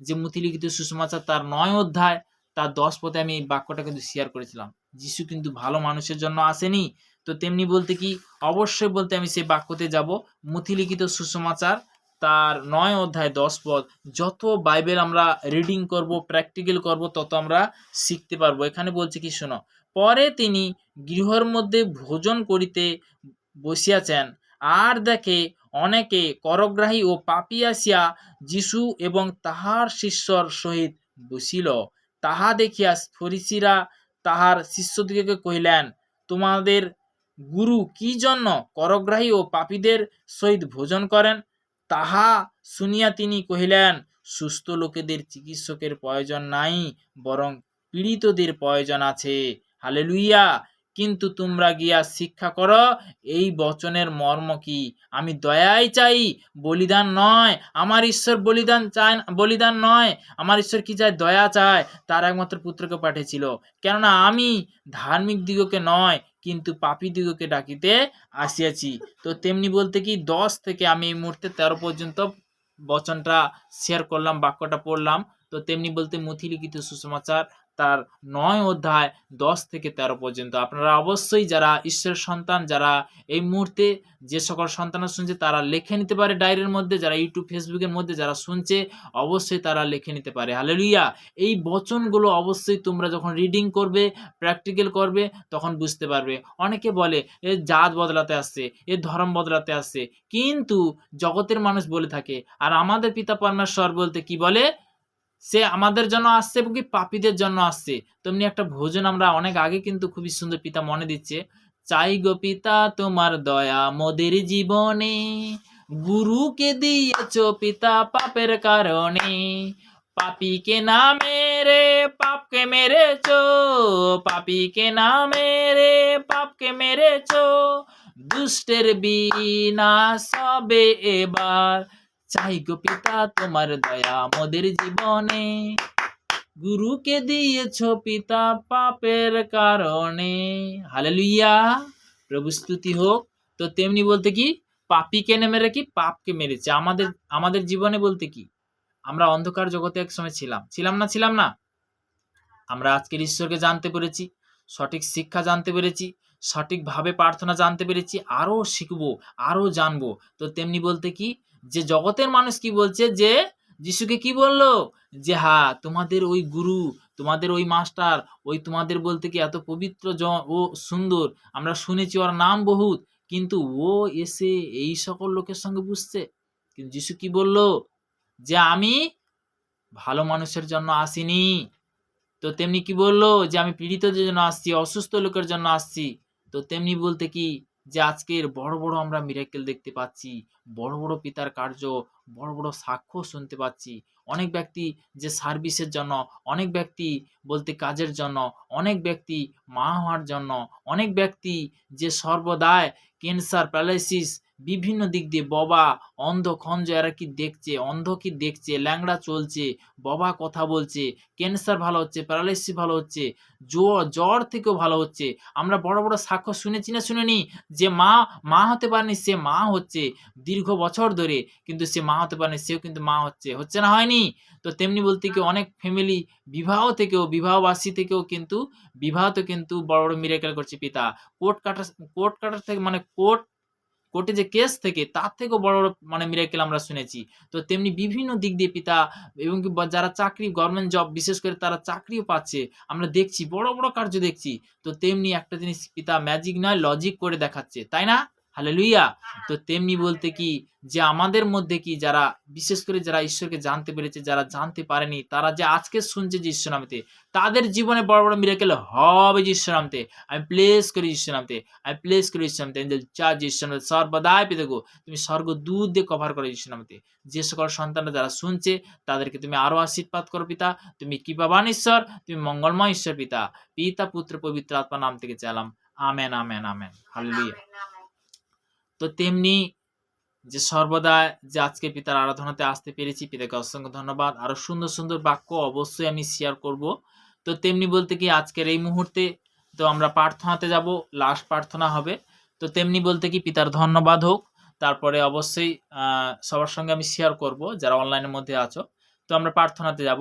যে মুথিলিখিত সুসমাচার তার 9 অধ্যায় তার 10 পদে আমি এই বাক্যটা কিন্তু শেয়ার করেছিলাম। যিশু কিন্তু ভালো মানুষের জন্য আসেনি। তো তেমনি বলতে কি অবশ্যই বলতে আমি সেই বাক্যতে যাব, মুথিলিখিত সুসমাচার তার 9 অধ্যায় 10 পদ। যত বাইবেল আমরা রিডিং করব, প্র্যাকটিক্যাল করব, তত আমরা শিখতে পারবো। এখানে বলছে কি শোনো, পরে তিনি গৃহের মধ্যে ভোজন করিতে বসিয়াছেন, আর দেখে অনেকে করগ্রাহী ও পাপী আসিয়া যিশু এবং তাহার শিষ্যর সহিত বসিল। তাহা দেখিয়া ফরিসীরা তাহার শিষ্যদিগকে কহিলেন, তোমাদের গুরু কি জন্য করগ্রাহী ও পাপীদের সহিত ভোজন করেন? তাহা শুনিয়া তিনি কহিলেন, সুস্থ লোকেদের চিকিৎসকের প্রয়োজন নাই, বরং পীড়িতদের প্রয়োজন আছে। হালেলুইয়া, কিন্তু তোমরা গিয়া শিক্ষা করো এই বচনের মর্ম কি। আমি দয়াই চাই, বলিদান নয়। আমার ঈশ্বর বলিদান নয়, আমার ঈশ্বর কি চায়? দয়া চায়। তার একমাত্র পুত্রকে পাঠিয়েছিল, কেননা আমি ধার্মিক দিগকে নয় কিন্তু পাপী দিগকে ডাকিতে আসিয়াছি। তো তেমনি বলতে কি 10 থেকে আমি এই মুহূর্তে 13 পর্যন্ত বচনটা শেয়ার করলাম, বাক্যটা পড়লাম। তো তেমনি বলতে মুথিলিখিত সুসমাচার তার 9 অধ্যায় 10 থেকে 13 পর্যন্ত। আপনারা অবশ্যই যারা ঈশ্বরের সন্তান, যারা এই মুহূর্তে যে সকল সন্তানরা শুনছে তারা লিখে নিতে পারে ডায়েরির মধ্যে, যারা ইউটিউব ফেসবুকের মধ্যে যারা শুনছে অবশ্যই তারা লিখে নিতে পারে। হালেলুয়া! এই বচনগুলো অবশ্যই তোমরা যখন রিডিং করবে, প্র্যাকটিক্যাল করবে তখন বুঝতে পারবে। অনেকে বলে এ জাত বদলাতে আসছে, এ ধর্ম বদলাতে আসছে, কিন্তু জগতের মানুষ বলে থাকে। আর আমাদের পিতা পরমেশ্বর বলতে কি বলে? সে আমাদের জন্য আসছে এবং কি পাপীদের জন্য আসছে। তেমনি একটা ভোজন আমরা অনেক আগে কিন্তু খুবই সুন্দর পিতা মনে দিচ্ছে, চাই গো পিতা তোমার দয়া মোদের জীবনে, গুরুকে দিয়েছ পিতা পাপের কারণে, পাপীকে না মেরে পাপকে মেরেছ, পাপীকে না মেরে পাপকে মেরেছ, দুষ্টের বিনাশ হবে এবার, চাই গো পিতা তোমার দয়া মোদের জীবনে, গুরুকে দিয়েছ পিতা পাপের কারণে। হালেলুইয়া! প্রভু স্তুতি হোক। তো তেমনি বলতে কি পাপীকে না মেরে কি পাপকে মেরেছে। আমাদের জীবনে বলতে কি আমরা অন্ধকার জগতে এক সময় ছিলাম না? আমরা আজকের ঈশ্বরকে জানতে পেরেছি, সঠিক শিক্ষা জানতে পেরেছি, সঠিকভাবে প্রার্থনা জানতে পেরেছি, আরো শিখবো, আরো জানবো। তো তেমনি বলতে কি যে জগতের মানুষ কি বলছে, যে যিশুকে কি বললো, যে হ্যাঁ তোমাদের ওই গুরু, তোমাদের ওই মাস্টার, ওই তোমাদের বলতে কি এত পবিত্র ও সুন্দর, আমরা শুনেছি ওর নাম বহুত, কিন্তু ও এসে এই সকল লোকের সঙ্গে বুঝছে। কিন্তু যিশু কি বললো, যে আমি ভালো মানুষের জন্য আসিনি। তো তেমনি কি বললো, যে আমি পীড়িতদের জন্য আসছি, অসুস্থ লোকের জন্য আসছি। তো তেমনি বলতে কি যে আজকের বড় বড় আমরা মিরাকেল দেখতে পাচ্ছি, বড় বড় পিতার কার্য, বড় বড় সাক্ষ্য শুনতে পাচ্ছি। অনেক ব্যক্তি যে সার্ভিসের জন্য, অনেক ব্যক্তি বলতে কাজের জন্য, অনেক ব্যক্তি মা হওয়ার জন্য, অনেক ব্যক্তি যে সর্বদাই ক্যান্সার, প্যারালাইসিস বিভিন্ন দিক দিয়ে ববা, অন্ধ, খঞ্জ এরা কি দেখছে, অন্ধ কি দেখছে, ল্যাংড়া চলছে, ববা কথা বলছে, ক্যান্সার ভালো হচ্ছে, প্যারালাইসিস ভালো হচ্ছে, জ্বর থেকেও ভালো হচ্ছে। আমরা বড় বড় সাক্ষ্য শুনেছি না শুনিনি, যে মা হতে পারেনি সে মা হচ্ছে দীর্ঘ বছর ধরে, কিন্তু সে মা হতে পারেনি সেও কিন্তু মা হচ্ছে না, হয়নি? তো তেমনি বলতে কি অনেক ফ্যামিলি বিবাহবাসী থেকেও কিন্তু বিবাহতে কিন্তু বড় বড় মিরাকেল করছে পিতা। কোর্ট কাটার থেকে মানে কোর্টে যে কেস থেকে তার থেকেও বড় বড় মানে মিরাকেল আমরা শুনেছি। তো তেমনি বিভিন্ন দিক দিয়ে পিতা, এবং কি যারা চাকরি, গভর্নমেন্ট জব বিশেষ করে তারা চাকরিও পাচ্ছে, আমরা দেখছি বড় বড় কার্য দেখছি। তো তেমনি একটা জিনিস পিতা ম্যাজিক নয়, লজিক করে দেখাচ্ছে, তাই না? হালেলুইয়া! তো তেমনি বলতে কি যে আমাদের মধ্যে কি যারা বিশেষ করে যারা ঈশ্বরকে জানতে পেরেছে, যারা জানতে পারেনি, তারা যে আজকে শুনছে যে ঈশ্বর নামেতে, তাদের জীবনে বড় বড় মিরাকেল হবে যে ঈশ্বর নামতে। আমি প্লেস করি ঈশ্বর নামতে, আমি প্লেস করি ঈশ্বর নামতে, এঞ্জেল চার্জ ঈশ্বর নামতে, সর্বদাই পেতে গো তুমি স্বর্গদূত দিয়ে কভার করো ঈশ্বর নামতে। যে সকল সন্তানরা যারা শুনছে তাদেরকে তুমি আরো আশীর্বাদ করো পিতা। তুমি কৃপাবান ঈশ্বর, তুমি মঙ্গলময় ঈশ্বর পিতা। পিতা, পুত্র, পবিত্র আত্মার নাম থেকে চাইলাম, আমেন, আমেন, আমেন, হালেলুয়া। তো তেমনি যে সর্বদা যে আজকে পিতার আরাধনাতে আসতে পেরেছি, পিতাকে অসংখ্য ধন্যবাদ। আরো সুন্দর সুন্দর বাক্য অবশ্যই আমি শেয়ার করব। তো তেমনি বলতে কি আজকের এই মুহূর্তে তো আমরা প্রার্থনাতে যাব, লাস্ট প্রার্থনা হবে। তো তেমনি বলতে কি পিতার ধন্যবাদ হোক। তারপরে অবশ্যই সবার সঙ্গে আমি শেয়ার করব যারা অনলাইনের মধ্যে আছো। তো আমরা প্রার্থনাতে যাব।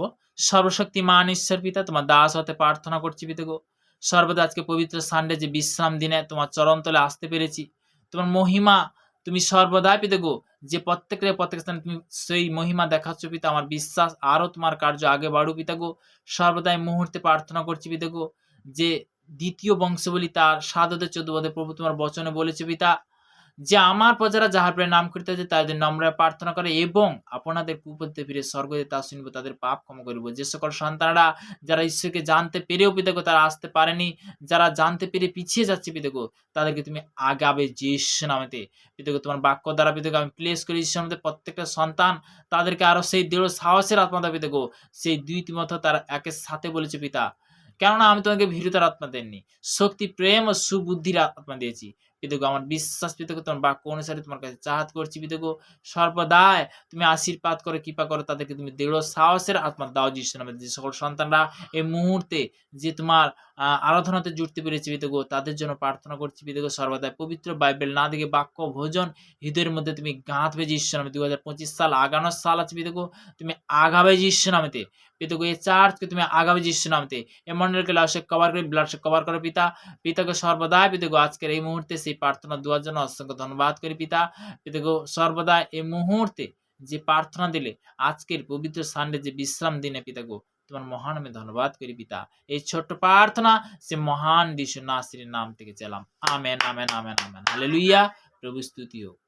সর্বশক্তিমান ঈশ্বর পিতা, তোমার দাস হতে প্রার্থনা করছি পিতা গো, সর্বদা আজকে পবিত্র সানডে যে বিশ্রাম দিনে তোমার চরণতলে আসতে পেরেছি, তোমার মহিমা তুমি সর্বদাই পিতা গো, যে প্রত্যেক স্থানে তুমি সেই মহিমা দেখাচ্ছ পিতা। আমার বিশ্বাস আরো তোমার কার্য আগে বাড়ুক পিতা গো। সর্বদাই মুহূর্তে প্রার্থনা করছি পিতা গো, যে দ্বিতীয় বংশাবলী তার 7-14 প্রভু তোমার বচনে বলেছে পিতা, যে আমার প্রজারা যাহার প্রায় নাম করিতে আছে তাদের নম্রে প্রার্থনা করে এবং আপনাদের কুপথে ফিরে স্বর্গে তা শুনবো, তাদের পাপ ক্ষমা করিব। যে সকল সন্তানরা যারা ঈশ্বরকে জানতে পেরেও পিতাগো তারা আসতে পারেনি, যারা জানতে পেরে পিছিয়ে যাচ্ছে পিতাগো, তাদেরকে তুমি আগাবে যিশু নামেতে। পিতাগো তোমার বাক্য দ্বারা পিতাগো আমি প্লেস করি যিশু নামেতে প্রত্যেকটা সন্তান, তাদেরকে আরো সেই দৃঢ় সাহসের আত্মা দাও পিতাগো। সেই 2 তিমথেও তার একের সাথে বলেছে পিতা, কেননা আমি তোমাকে ভীরুতার আত্মা দেননি, শক্তি, প্রেম ও সুবুদ্ধির আত্মা দিয়েছি। পিতাগো আমার বিশ্বাস পিতাগো তোমার বাক্য অনুসারে তোমার কাছে চাহাত করছি পিতাগো, সর্বদাই তুমি আশীর্বাদ করে কৃপা করো, তাদেরকে তুমি দৃঢ় সাহসের আত্মা দাও যিশু নামে। যে সকল সন্তানরা এই মুহূর্তে যে তোমার আরাধনাতে জুড়তে পেরেছি পিতাগো, তাদের জন্য প্রার্থনা করছি পিতাগো সর্বদাই পবিত্র বাইবেল না দেখে বাক্য ভোজন হৃদয়ের মধ্যে তুমি গাঁথবে যীশু নামে। 2025 সাল আগানোর সাল আছে পিতাগো, তুমি আগাবে যীশু নামেতে পিতাগো। এই চার্চকে তুমি আগাবে যীশু নামেতে। এই মন্ডলকে লাশে কভার করে, ব্লাড সে কভার করো পিতা। পিতাগো সর্বদাই পিতাগো আজকের এই মুহূর্তে সেই প্রার্থনা দেওয়ার জন্য অসংখ্য ধন্যবাদ করি পিতা। পিতাগো সর্বদা এই মুহূর্তে যে প্রার্থনা দিলে আজকের পবিত্র সানডে যে বিশ্রাম দিনে পিতাগো, তোমার মহান নামে ধন্যবাদ করি পিতা। এই ছোট্ট প্রার্থনা সে মহান যিশু নাসিরের নাম থেকে চাইলাম। Amen, amen, amen, amen. Hallelujah. প্রভু স্তুতি হোক।